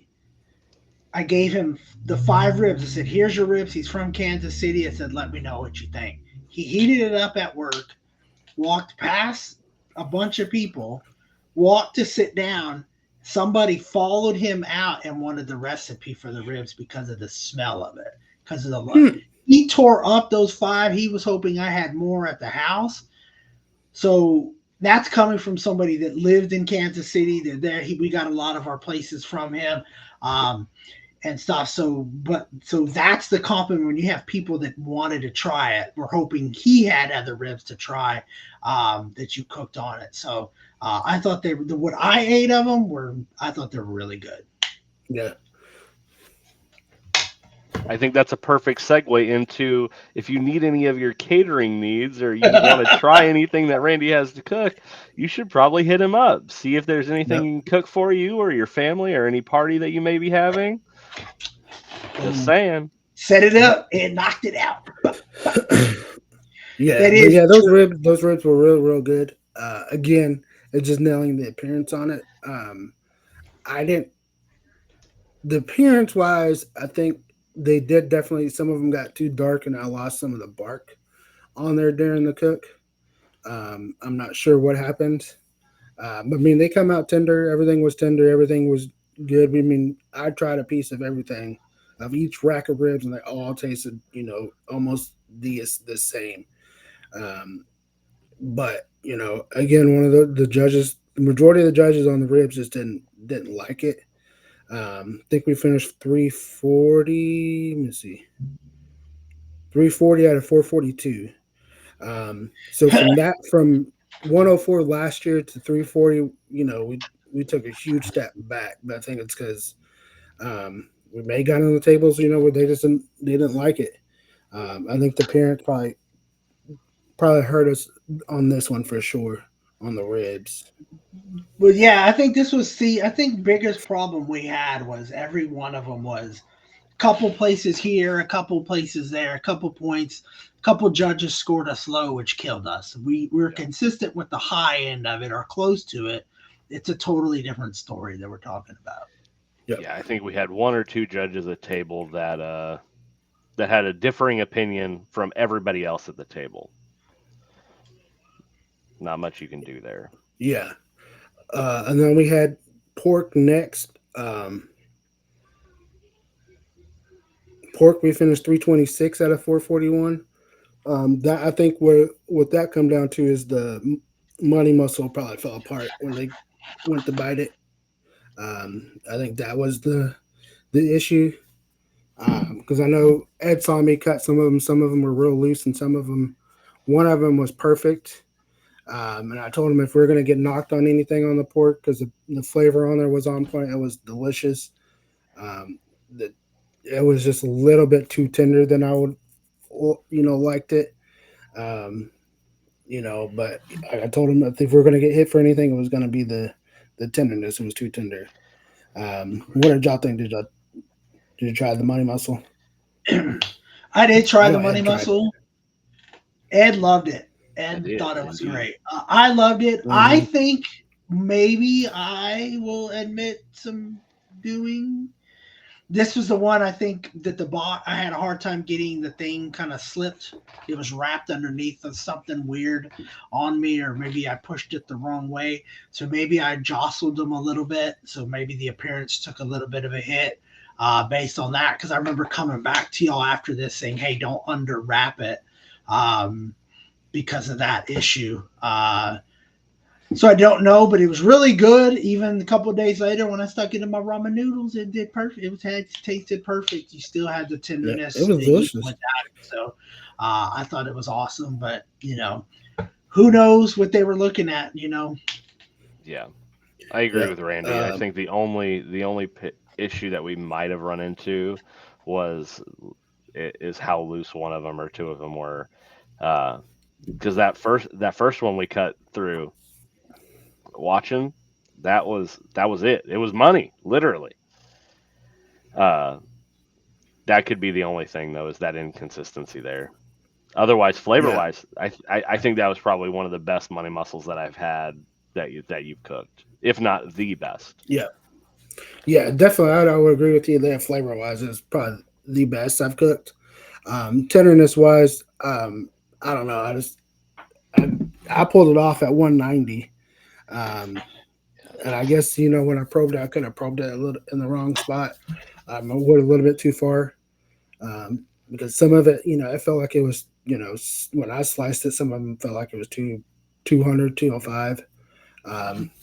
I gave him the 5 ribs. I said, "Here's your ribs." He's from Kansas City. I said, "Let me know what you think." He heated it up at work, walked past a bunch of people, walked to sit down. Somebody followed him out and wanted the recipe for the ribs because of the smell of it. Because of the Hmm. he tore up those 5. He was hoping I had more at the house. So that's coming from somebody that lived in Kansas City. That there, we got a lot of our places from him. Um, and stuff. So that's the compliment when you have people that wanted to try it. We're hoping he had other ribs to try that you cooked on it. So I thought what I ate of them were, I thought they were really good. Yeah. I think that's a perfect segue into if you need any of your catering needs or you want to try anything that Randy has to cook, you should probably hit him up. See if there's anything Yep. he can cook for you or your family or any party that you may be having. Just Boom. saying. Set it up and knocked it out. Yeah, That but is yeah, true. those ribs were real good. Again, it's just nailing the appearance on it. I didn't the appearance wise. I think they did definitely. Some of them got too dark, and I lost some of the bark on there during the cook. I'm not sure what happened. But I mean, they come out tender. Everything was tender. Everything was good. I mean, I tried a piece of everything, of each rack of ribs, and they all tasted, almost the same. Um, but again, one of the judges, the majority of the judges on the ribs just didn't like it. I think we finished 340. Let me see, 340 out of 442. So from 104 last year to 340, we took a huge step back. But I think it's because we may got on the tables, where they didn't like it. I think the parents probably hurt us on this one for sure on the ribs. But yeah, I think this was I think biggest problem we had was every one of them was a couple places here, a couple places there, a couple points, a couple judges scored us low, which killed us. We were Yeah. consistent with the high end of it or close to it. It's a totally different story that we're talking about. Yep. Yeah, I think we had one or two judges at table that had a differing opinion from everybody else at the table. Not much you can do there. Yeah. And then we had pork next. Pork, we finished 326 out of 441. That I think what that come down to is the money muscle probably fell apart when they went to bite it. I think that was the issue because I know Ed saw me cut some of them. Some of them were real loose, and some of them, one of them was perfect. And I told him if we are going to get knocked on anything on the pork, because the flavor on there was on point, it was delicious. The It was just a little bit too tender than I would, liked it. Um, but I told him that if we are going to get hit for anything, it was going to be the tenderness. It was too tender. What did y'all think? Did you try the money muscle? I did I try the know money Ed tried it. muscle. Ed loved it. I Ed did thought it was indeed. great. I loved it. I Hmm. think maybe I will admit some doing. This was the one I think that I had a hard time getting the thing kind of slipped. It was wrapped underneath of something weird on me, or maybe I pushed it the wrong way. So maybe I jostled them a little bit. So maybe the appearance took a little bit of a hit based on that. Because I remember coming back to y'all after this saying, "Hey, don't under wrap it," um, because of that issue. So I don't know, but it was really good. Even a couple of days later, when I stuck it in my ramen noodles, it did perfect. It tasted perfect. You still had the Yeah, it tenderness was even delicious. without it. So I thought it was awesome. But who knows what they were looking at? Yeah, I agree Yeah. with Randy. I Um, think the only issue that we might have run into was is how loose one of them or two of them were. Because that first one we cut through watching, that was it. It was money, literally. Uh, that could be the only thing though, is that inconsistency there. Otherwise, flavor yeah. wise, I think that was probably one of the best money mussels that I've had that you've cooked, if not the best. Yeah. Yeah. Definitely, I would agree with you there. Flavor wise, it's probably the best I've cooked. Tenderness wise, I don't know. I, I pulled it off at 190. Um, and I guess when I probed it, I could have probed it a little in the wrong spot. I went a little bit too far because some of it, I felt like it was, when I sliced it, some of them felt like it was too. 200, 205.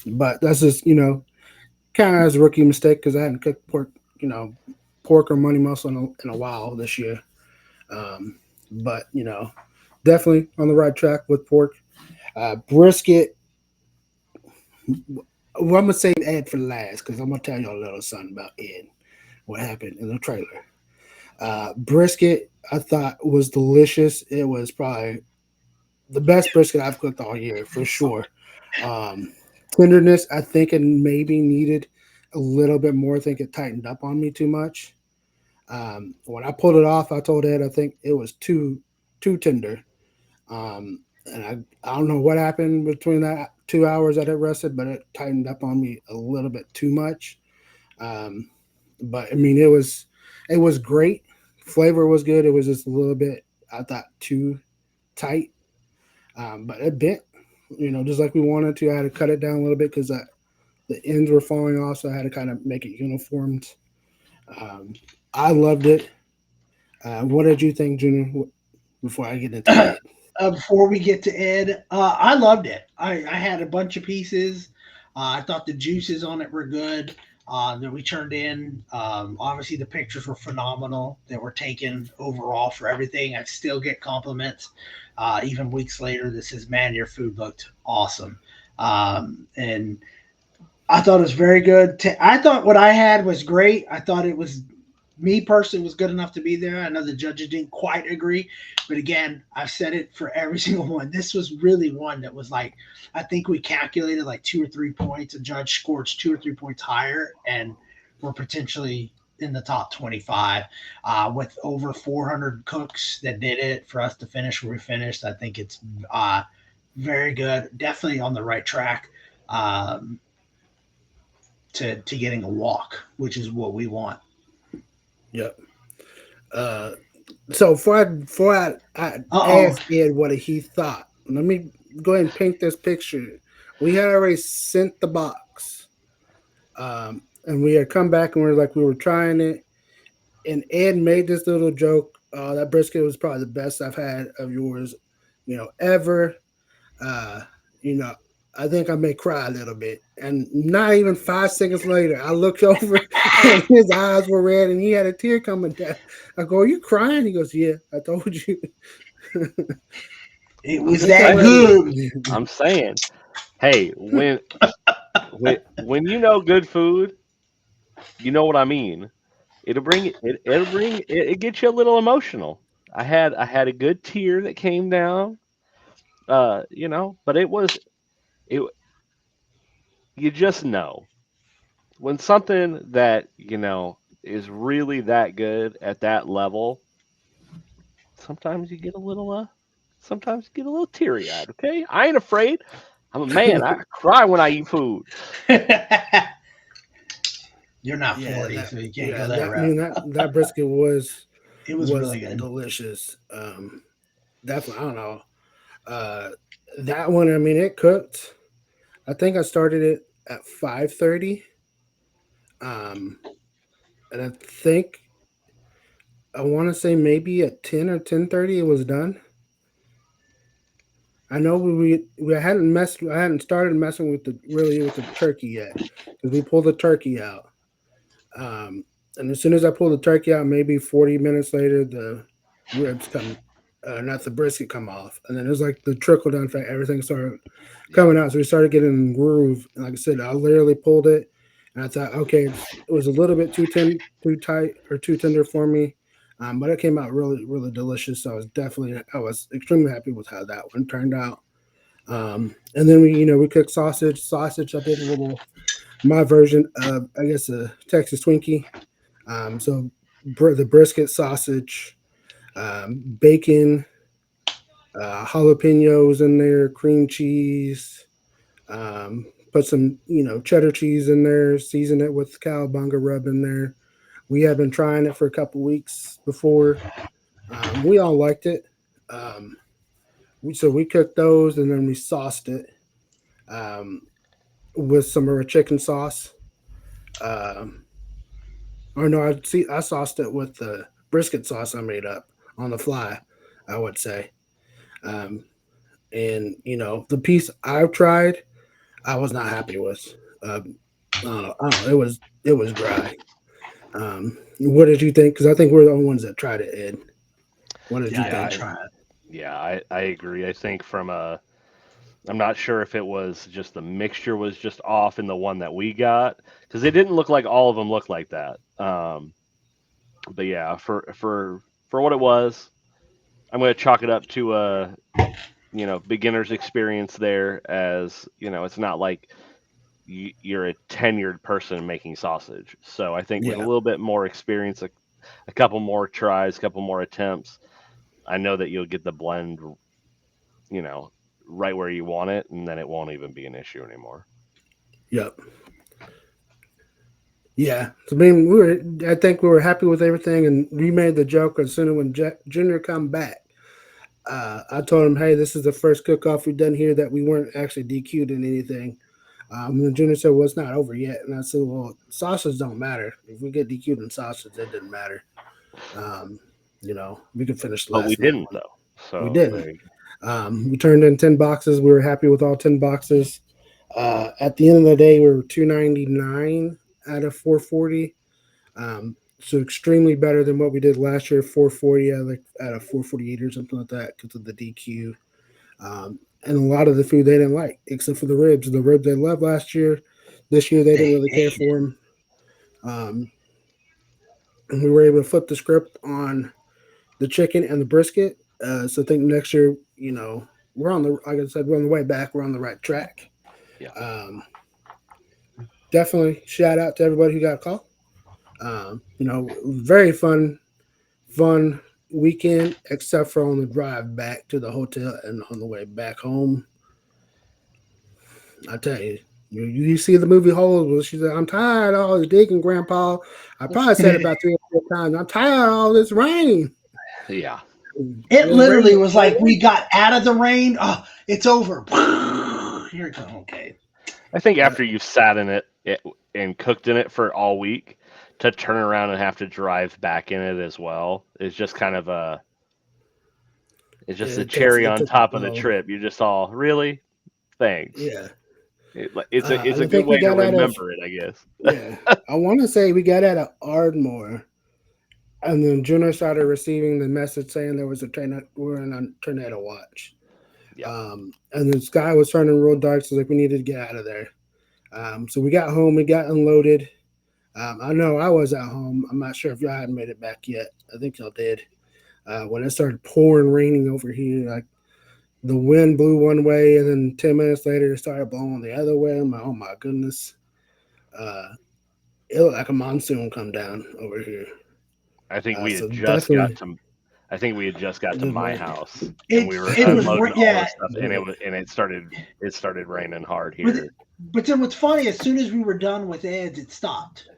But that's just, kind of as a rookie mistake because I hadn't cooked pork or money muscle in a while this year. Um, but, definitely on the right track with pork. Brisket, well, I'm going to save Ed for last because I'm going to tell you a little something about Ed, what happened in the trailer. Brisket, I thought was delicious. It was probably the best brisket I've cooked all year for sure. Um, Tenderness, I think it maybe needed a little bit more. I think it tightened up on me too much. When I pulled it off, I told Ed I think it was too tender. And I don't know what happened between that 2 hours that it rested, but it tightened up on me a little bit too much. Um, but I mean, it was great. Flavor was good. It was just a little bit I thought too tight, but it bent. Just like we wanted to. I had to cut it down a little bit because the ends were falling off, so I had to kind of make it uniformed. Um, I loved it. What did you think, Junior? Before I get into Ed. Before we get to Ed, I loved it. I had a bunch of pieces. I thought the juices on it were good that we turned in. Obviously, the pictures were phenomenal that were taken overall for everything. I still get compliments even weeks later that says, "Man, your food looked awesome." And I thought it was very good. I thought what I had was great. I thought it was me personally was good enough to be there. I know the judges didn't quite agree, but again, I've said it for every single one. This was really one that was like, I think we calculated like 2 or 3 points. A judge scored 2 or 3 points higher, and we're potentially in the top 25 with over 400 cooks that did it for us to finish where we finished. I think it's very good, definitely on the right track. Um, to getting a walk, which is what we want. Yep. Uh, so before I Uh oh. asked Ed what he thought, let me go ahead and paint this picture. We had already sent the box, and we had come back and we were trying it, and Ed made this little joke. That brisket was probably the best I've had of yours, ever. Uh, you know, I think I may cry a little bit. And not even 5 seconds later, I looked over and his eyes were red and he had a tear coming down. I go, "Are you crying?" He goes, "Yeah, I told you." It I'm was Ain't that that right? saying, good. I'm saying, hey, when you know good food, you know what I mean. It gets you a little emotional. I had a good tear that came down, but it you just know when something that is really that good at that level. Sometimes you get a little sometimes you get a little teary eyed. Okay, I ain't afraid. I'm a man. I cry when I eat food. You're not Yeah, 40, that so you can't go yeah, that that I route. mean that brisket was It was was really good. delicious. Definitely, I don't know. Uh, that one, I mean, it cooked. I think I started it at 5:30. Um, and I think I want to say maybe at 10 or 10:30 it was done. I know we hadn't messed. I hadn't started messing with the turkey yet because we pulled the turkey out. Um, and as soon as I pulled the turkey out, maybe 40 minutes later, the ribs come, not the brisket come off, and then it was like the trickle down effect. Everything started Yep. coming out, so we started getting in the groove. And like I said, I literally pulled it, and I thought, okay, it was a little bit too tight or too tender for me. But it came out really, really delicious. So I was extremely happy with how that one turned out. And then we cooked sausage. Sausage, I did a little my version of, I guess, a Texas Twinkie. So the brisket sausage, bacon, jalapenos in there, cream cheese, put some cheddar cheese in there, season it with cowabunga rub in there. We had been trying it for a couple weeks before. We all liked it. Um, so we cooked those and then we sauced it um, with some of our chicken sauce. Um, or no, I sauced it with the brisket sauce I made up on the fly. I would say. Um, and the piece I've tried, I was not happy with. I don't know. It was dry. What did you think? Because I think we're the only ones that tried it. Ed, what did Yeah, you I Yeah, did think? try it. yeah, I agree. I think from a I'm not sure if it was just the mixture was just off in the one that we got because it didn't look like all of them looked like that. But yeah, for what it was, I'm going to chalk it up to a beginner's experience there. As it's not like you're a tenured person making sausage. So I think with a Yeah, little bit more experience, a couple more tries, a couple more attempts, I know that you'll get the blend, you know, right where you want it, and then it won't even be an issue anymore. yep, yeah. So, I mean, I think we were happy with everything, and we made the joke as soon as when Junior come back. I told him, "Hey, this is the first cook-off we've done here that we weren't actually DQ'd in anything." And Junior said, "Well, it's not over yet." And I said, "Well, sausage don't matter. If we get DQ'd in sausage, it didn't matter. Um, we could finish But we last in that didn't one. though. We So didn't. there you We turned in 10 boxes. We were happy with all 10 boxes. At the end of the day, we were 299 out of 440. So extremely better than what we did last year, 440 out of 448 or something like that because of the DQ. And a lot of the food they didn't like, except for the ribs. The ribs they loved last year. This year they didn't They really care hated. for them. Um, and we were able to flip the script on the chicken and the brisket. So I think next year, we're on the like I said, we're on the way back. We're on the right track. yeah. Um, Definitely shout out to everybody who got a call. Very fun weekend, except for on the drive back to the hotel and on the way back home. I tell you, you see the movie Holes where she said, "I'm tired of all this digging, Grandpa." I probably said it about 3 or 4 times. I'm tired of all this rain. Yeah. It It's raining. literally was like we got out of the rain. Oh, it's over. Here it comes. Okay. I think Yeah, after you've sat in it and cooked in it for all week, to turn around and have to drive back in it as well is just kind of a it's just a it takes cherry it on took a top of the toll. trip. You're just all really thanks. Yeah, It's a and I good think we way to got out of remember it, I guess. yeah. I want to say we got out of Ardmore, and then Juno started receiving the message saying there was a tornado. We're in a tornado watch. Yeah. And the sky was turning real dark, so like we needed to get out of there. So we got home, we got unloaded. I know I was at home. I'm not sure if y'all hadn't made it back yet. I think y'all did. When it started pouring, raining over here, like the wind blew one way, and then 10 minutes later, it started blowing the other way. I'm like, oh my goodness. Uh, it looked like a monsoon come down over here. I think we So had just got definitely to I think we had just got it to did my rain. house and It we were it was unloading all yeah. this stuff and Yeah, it started raining hard But here. but then what's funny? As soon as we were done with Ed's, it stopped.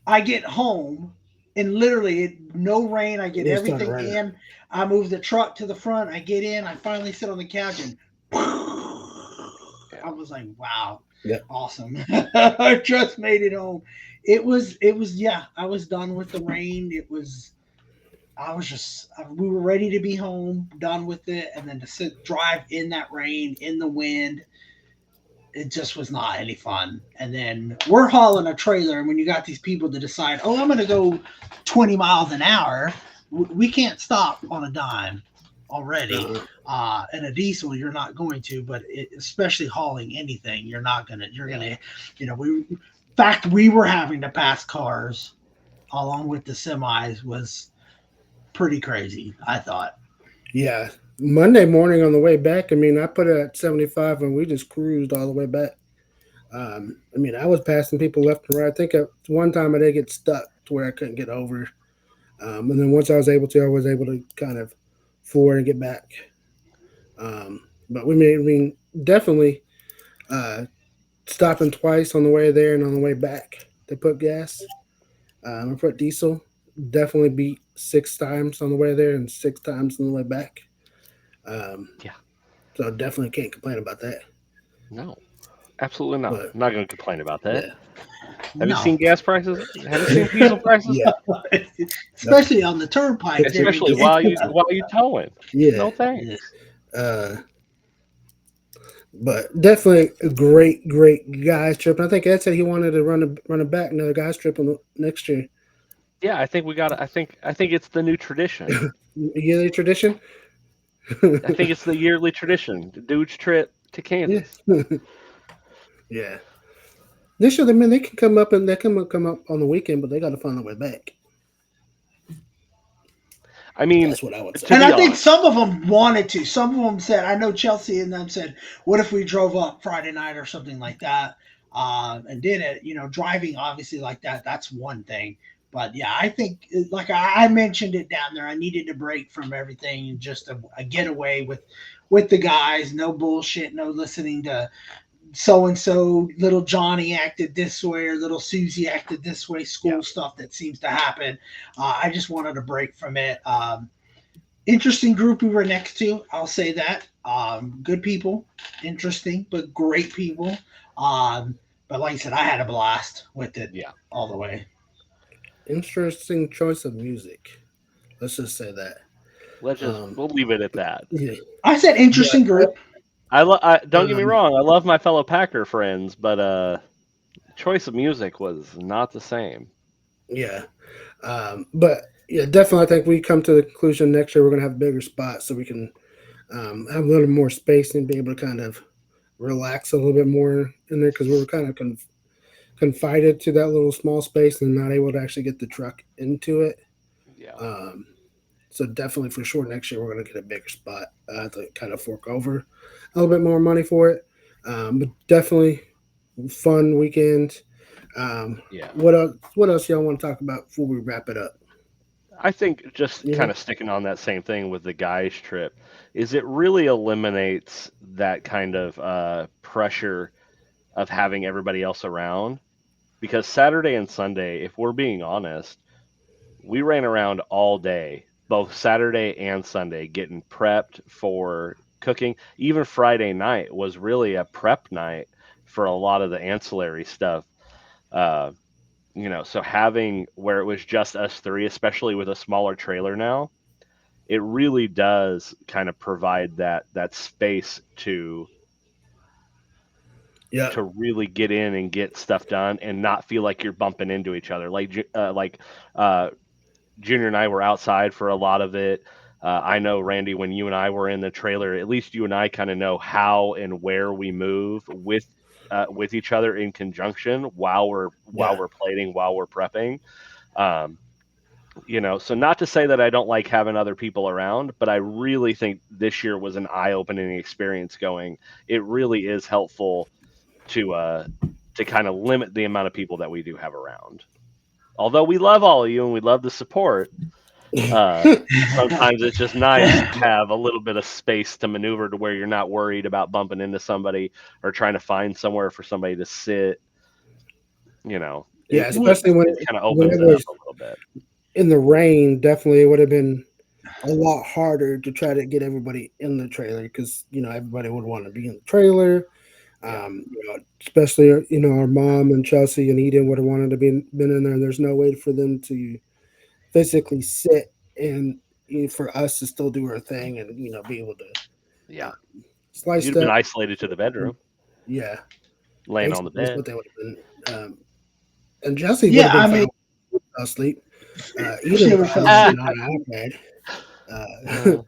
I get home and literally no rain. I get it started everything raining. in. I move the truck to the front. I get in. I finally sit on the couch and Yeah. I was like, wow, Yeah, awesome. I just made it home. It was yeah, I was done with the rain. I was just we were ready to be home, done with it, and then to drive in that rain in the wind, it just was not any fun. And then we're hauling a trailer, and when you got these people to decide, oh, I'm going to go 20 miles an hour, we can't stop on a dime already. uh, In a diesel, you're not going to, but especially hauling anything, you're Yeah. gonna, in fact, we were having to pass cars along with the semis was pretty crazy, I thought. yeah. Monday morning on the way back, I mean, I put it at 75 and we just cruised all the way back. I mean, I was passing people left and right. I think at one time I did get stuck to where I couldn't get over. And then once I was able to kind of forward and get back. But we definitely uh, stopping twice on the way there and on the way back to put gas. I put diesel. Definitely beat 6 times on the way there and 6 times on the way back. Um, Yeah. so definitely can't complain about that. No. Absolutely not. But I'm not going to complain about that. yeah, Have you No, seen gas prices? Have you seen diesel prices? yeah, yep. especially on the turnpike. There, Especially it's while you towing. Yeah. No yeah. thanks. Uh, but definitely a great guys trip. And I think Ed said he wanted to run it back another guys trip on the next year. Yeah, I think we got. I think it's the new tradition. Yearly tradition. I think it's the yearly tradition. The dude's trip to Yeah, Kansas. yeah. They should. I mean, they can come up and they can come up on the weekend, but they got to find a way back. I mean, That's what I would to say. And be I think honest, some of them wanted to. Some of them said, I know Chelsea and them said, what if we drove up Friday night or something like that and did it? You know, driving obviously like that, that's one thing. But yeah, I think, like I mentioned it down there, I needed a break from everything and just a getaway with the guys. No bullshit, no listening to so and so, little Johnny acted this way or little Susie acted this way, yeah, school stuff that seems to happen. I just wanted a break from it. Interesting group we were next to. I'll say that. Good people, interesting but great people. But like I said, I had a blast with it yeah. all the way. Interesting choice of music. Let's just say that. Um, We'll leave it at that. yeah, I said but interesting group. Don't get me um, wrong. I love my fellow Packer friends, but choice of music was not the same. yeah, but yeah, definitely. I think we come to the conclusion next year we're gonna have a bigger spot so we can have a little more space and be able to kind of relax a little bit more in there because we were kind of confided to that little small space and not able to actually get the truck into it. Yeah, Um, so definitely for sure next year we're going to get a bigger spot to kind of fork over a little bit more money for it. But definitely fun weekend. yeah. What else? What else y'all want to talk about before we wrap it up? I think just Yeah, kind of sticking on that same thing with the guys trip is it really eliminates that kind of pressure of having everybody else around because Saturday and Sunday, if we're being honest, we ran around all day, both Saturday and Sunday, getting prepped for cooking. Even Friday night was really a prep night for a lot of the ancillary stuff. Uh, so having where it was just us three, especially with a smaller trailer now, it really does kind of provide that space yeah, to really get in and get stuff done and not feel like you're bumping into each other. Uh, Junior and I were outside for a lot of it. I know, Randy, when you and I were in the trailer, at least you and I kind of know how and where we move with each other in conjunction while yeah, we're plating, while we're prepping. Um, so not to say that I don't like having other people around, but I really think this year was an eye-opening experience. Going, it really is helpful to uh, to kind of limit the amount of people that we do have around. Although we love all of you and we love the support, uh, sometimes it's just nice to have a little bit of space to maneuver to where you're not worried about bumping into somebody or trying to find somewhere for somebody to sit. You know, yeah. it, it Well, just Especially it kind of when opens it it up was a little bit. in the rain. Definitely, it would have been a lot harder to try to get everybody in the trailer because everybody would want to be in the trailer. Yeah, Especially our mom and Chelsea and Eden would have wanted to been in there. And there's no way for them to physically sit and for us to still do our thing and be able to yeah. slice You'd have been that. isolated to the bedroom, Yeah, laying on the basically that's bed. what they would have been. And Chelsea would have yeah, been I fine mean, asleep. she Eden never probably fell would have been asleep. on an iPad. Uh, Uh,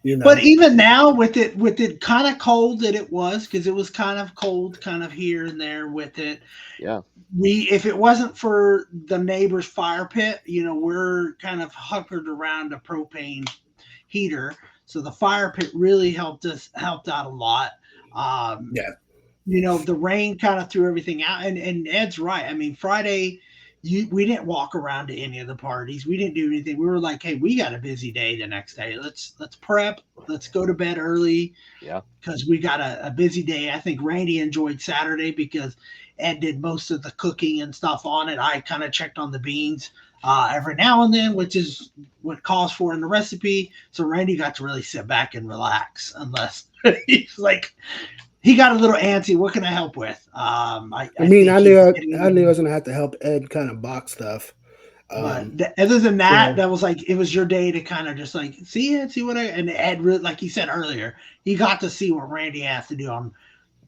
you But know, even now, with it kind of cold that it was, because it was kind of cold, kind of here and there with it. yeah, We, if it wasn't for the neighbor's fire pit, we're kind of hunkered around a propane heater, so the fire pit really helped out a lot. Um, yeah, the rain kind of threw everything out, and Ed's right. I mean, Friday, we didn't walk around to any of the parties. We didn't do anything. We were like, hey, we got a busy day the next day. Let's prep. Let's go to bed early yeah, because we got a busy day. I think Randy enjoyed Saturday because Ed did most of the cooking and stuff on it. I kind of checked on the beans every now and then, which is what calls for in the recipe. So Randy got to really sit back and relax, unless he's like, he got a little antsy. What can I help with? I I mean, think I he's knew I getting. was gonna have to help Ed kind of box stuff. Um, other than that, so that was like it was your day to kind of just like see it, see what I and Ed really, like he said earlier, he got to see what Randy has to do on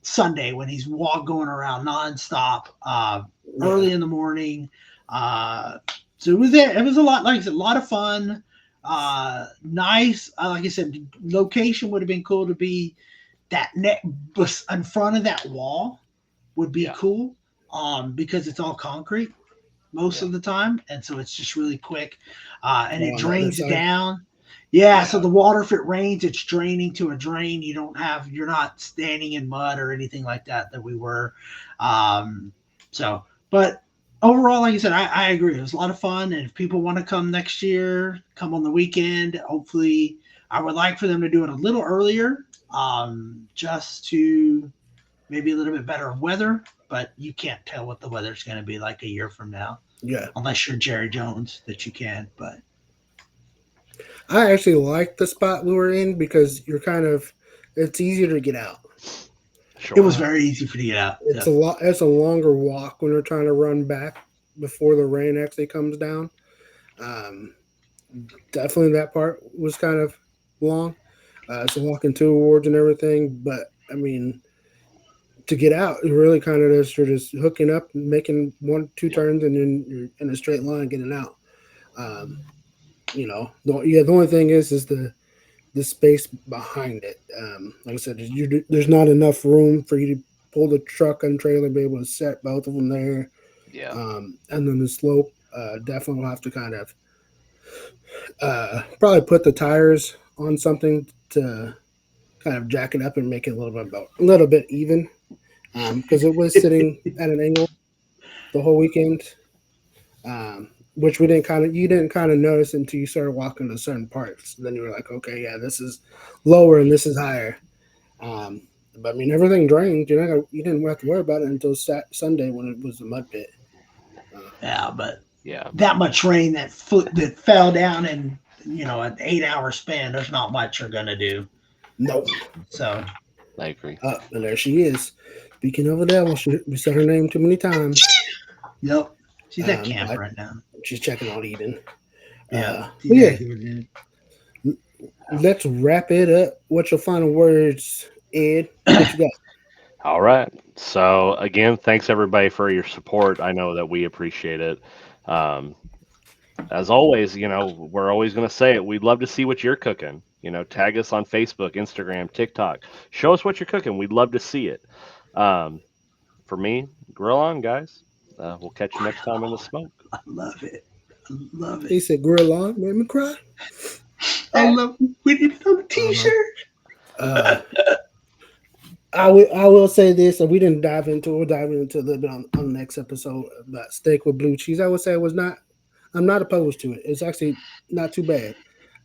Sunday when he's going around nonstop, yeah, early in the morning. Uh, so it was there. It was a lot, like I said, a lot of fun. Nice. Like I said, location would have been cool to be that net in front of that wall would be Yeah. cool. Because it's all concrete most Yeah. of the time, and so it's just really quick, and it on the other drains side. down. Yeah, so Yeah. the water, if it rains, it's draining to a drain. You're not standing in mud or anything like that we were. Um, but overall, like I said, I agree. It was a lot of fun, and if people want to come next year, come on the weekend. Hopefully, I would like for them to do it a little earlier, just to maybe a little bit better weather. But you can't tell what the weather's going to be like a year from now Yeah, unless you're Jerry Jones that you can. But I actually like the spot we were in because you're kind of it's easier to get out. it was Sure. Uh, very easy for you to get out. it's a Yep. lot. It's a longer walk when you're trying to run back before the rain actually comes down. Um, Definitely that part was kind of long. So walking two awards and everything, but I mean to get out, you really kind of just you're just hooking up, making one two Yep. turns, and then you're in a straight line getting out. Um, the only thing is the space behind it. Like I said, there's not enough room for you to pull the truck and trailer and be able to set both of them there. Yeah. And then the slope, definitely will have to kind of probably put the tires on something to kind of jack it up and make it a little bit even. Because it was sitting at an angle the whole weekend, which we didn't kind of you didn't kind of notice until you started walking to certain parts. Then you were like, okay, yeah, this is lower and this is higher. Um, but I mean, everything drained. You didn't have to worry about it until Sunday when it was a mud pit. Um, Yeah, but Yeah. that much rain that fell down in an 8 hour span, there's not much you're gonna do. no, So I agree. and there she is. Speaking of the devil, we said her name too many times. yep, she's at camp But right now. she's checking on Eden. Yeah, But she's yeah, at let's wrap it up. What's your final words, Ed? What you got? All right. So again, thanks everybody for your support. I know that we appreciate it. Um, as always, we're always going to say it. We'd love to see what you're cooking. Tag us on Facebook, Instagram, TikTok. Show us what you're cooking. We'd love to see it. Um, for me, grill on, guys. We'll catch you next time in the smoke. I love it. I love He it. said, "Grill on, made me cry." I love it. We need it on a Uh-huh. t-shirt. Uh, I will say this, and we didn't dive into. We'll dive into a little bit on the next episode about steak with blue cheese. I would say it was not. I'm not opposed to it. It's actually not too bad.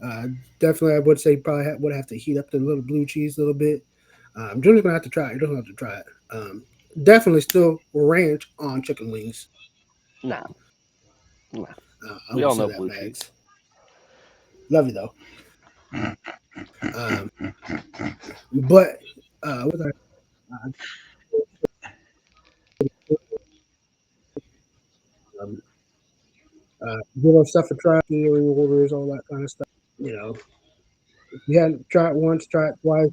Uh, Definitely, I would say probably would have to heat up the little blue cheese a little bit. Junior's gonna have to try it. You don't have to try it. Definitely still ranch on chicken wings. Nah, nah. I We will all say know that, blue cheese. Mags. Love you though. Um, but with our um, give our stuff a try, your orders, all that kind of stuff. You know, if you hadn't tried it once, try it twice.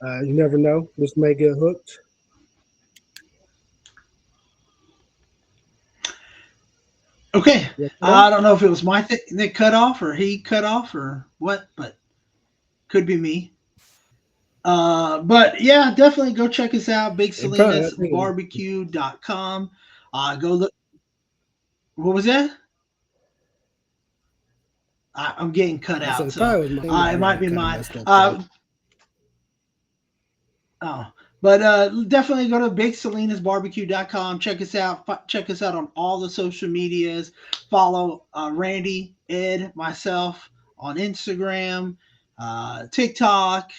You never know. This may get hooked. Okay. Yes, sir. I don't know if it was my thing that cut off or he cut off or what, but could be me. But yeah, definitely go check us out. Big It probably, I Salinas think it was, Barbecue.com. Go look. What was that? I'm getting cut I said out, it so probably was my thing. My it might internet be kind of mine. messed up though. Oh, but definitely go to BigSalinasBarbecue.com. Check us out. Check us out on all the social medias. Follow Randy, Ed, myself on Instagram, TikTok,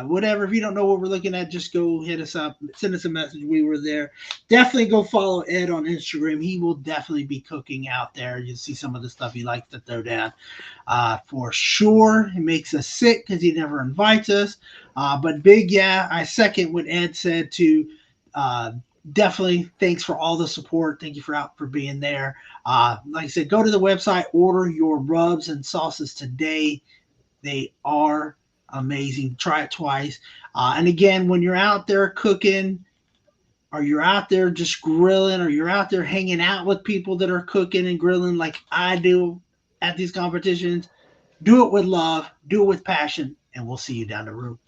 whatever. If you don't know what we're looking at, just go hit us up. Send us a message. We were there. Definitely go follow Ed on Instagram. He will definitely be cooking out there. You'll see some of the stuff he likes to throw down for sure. It makes us sick because he never invites us. But big, yeah, I second what Ed said to definitely thanks for all the support. Thank you for being there. Like I said, go to the website, order your rubs and sauces today. They are amazing. Try it twice. And again, when you're out there cooking, or you're out there just grilling, or you're out there hanging out with people that are cooking and grilling like I do at these competitions, do it with love, do it with passion, and we'll see you down the road.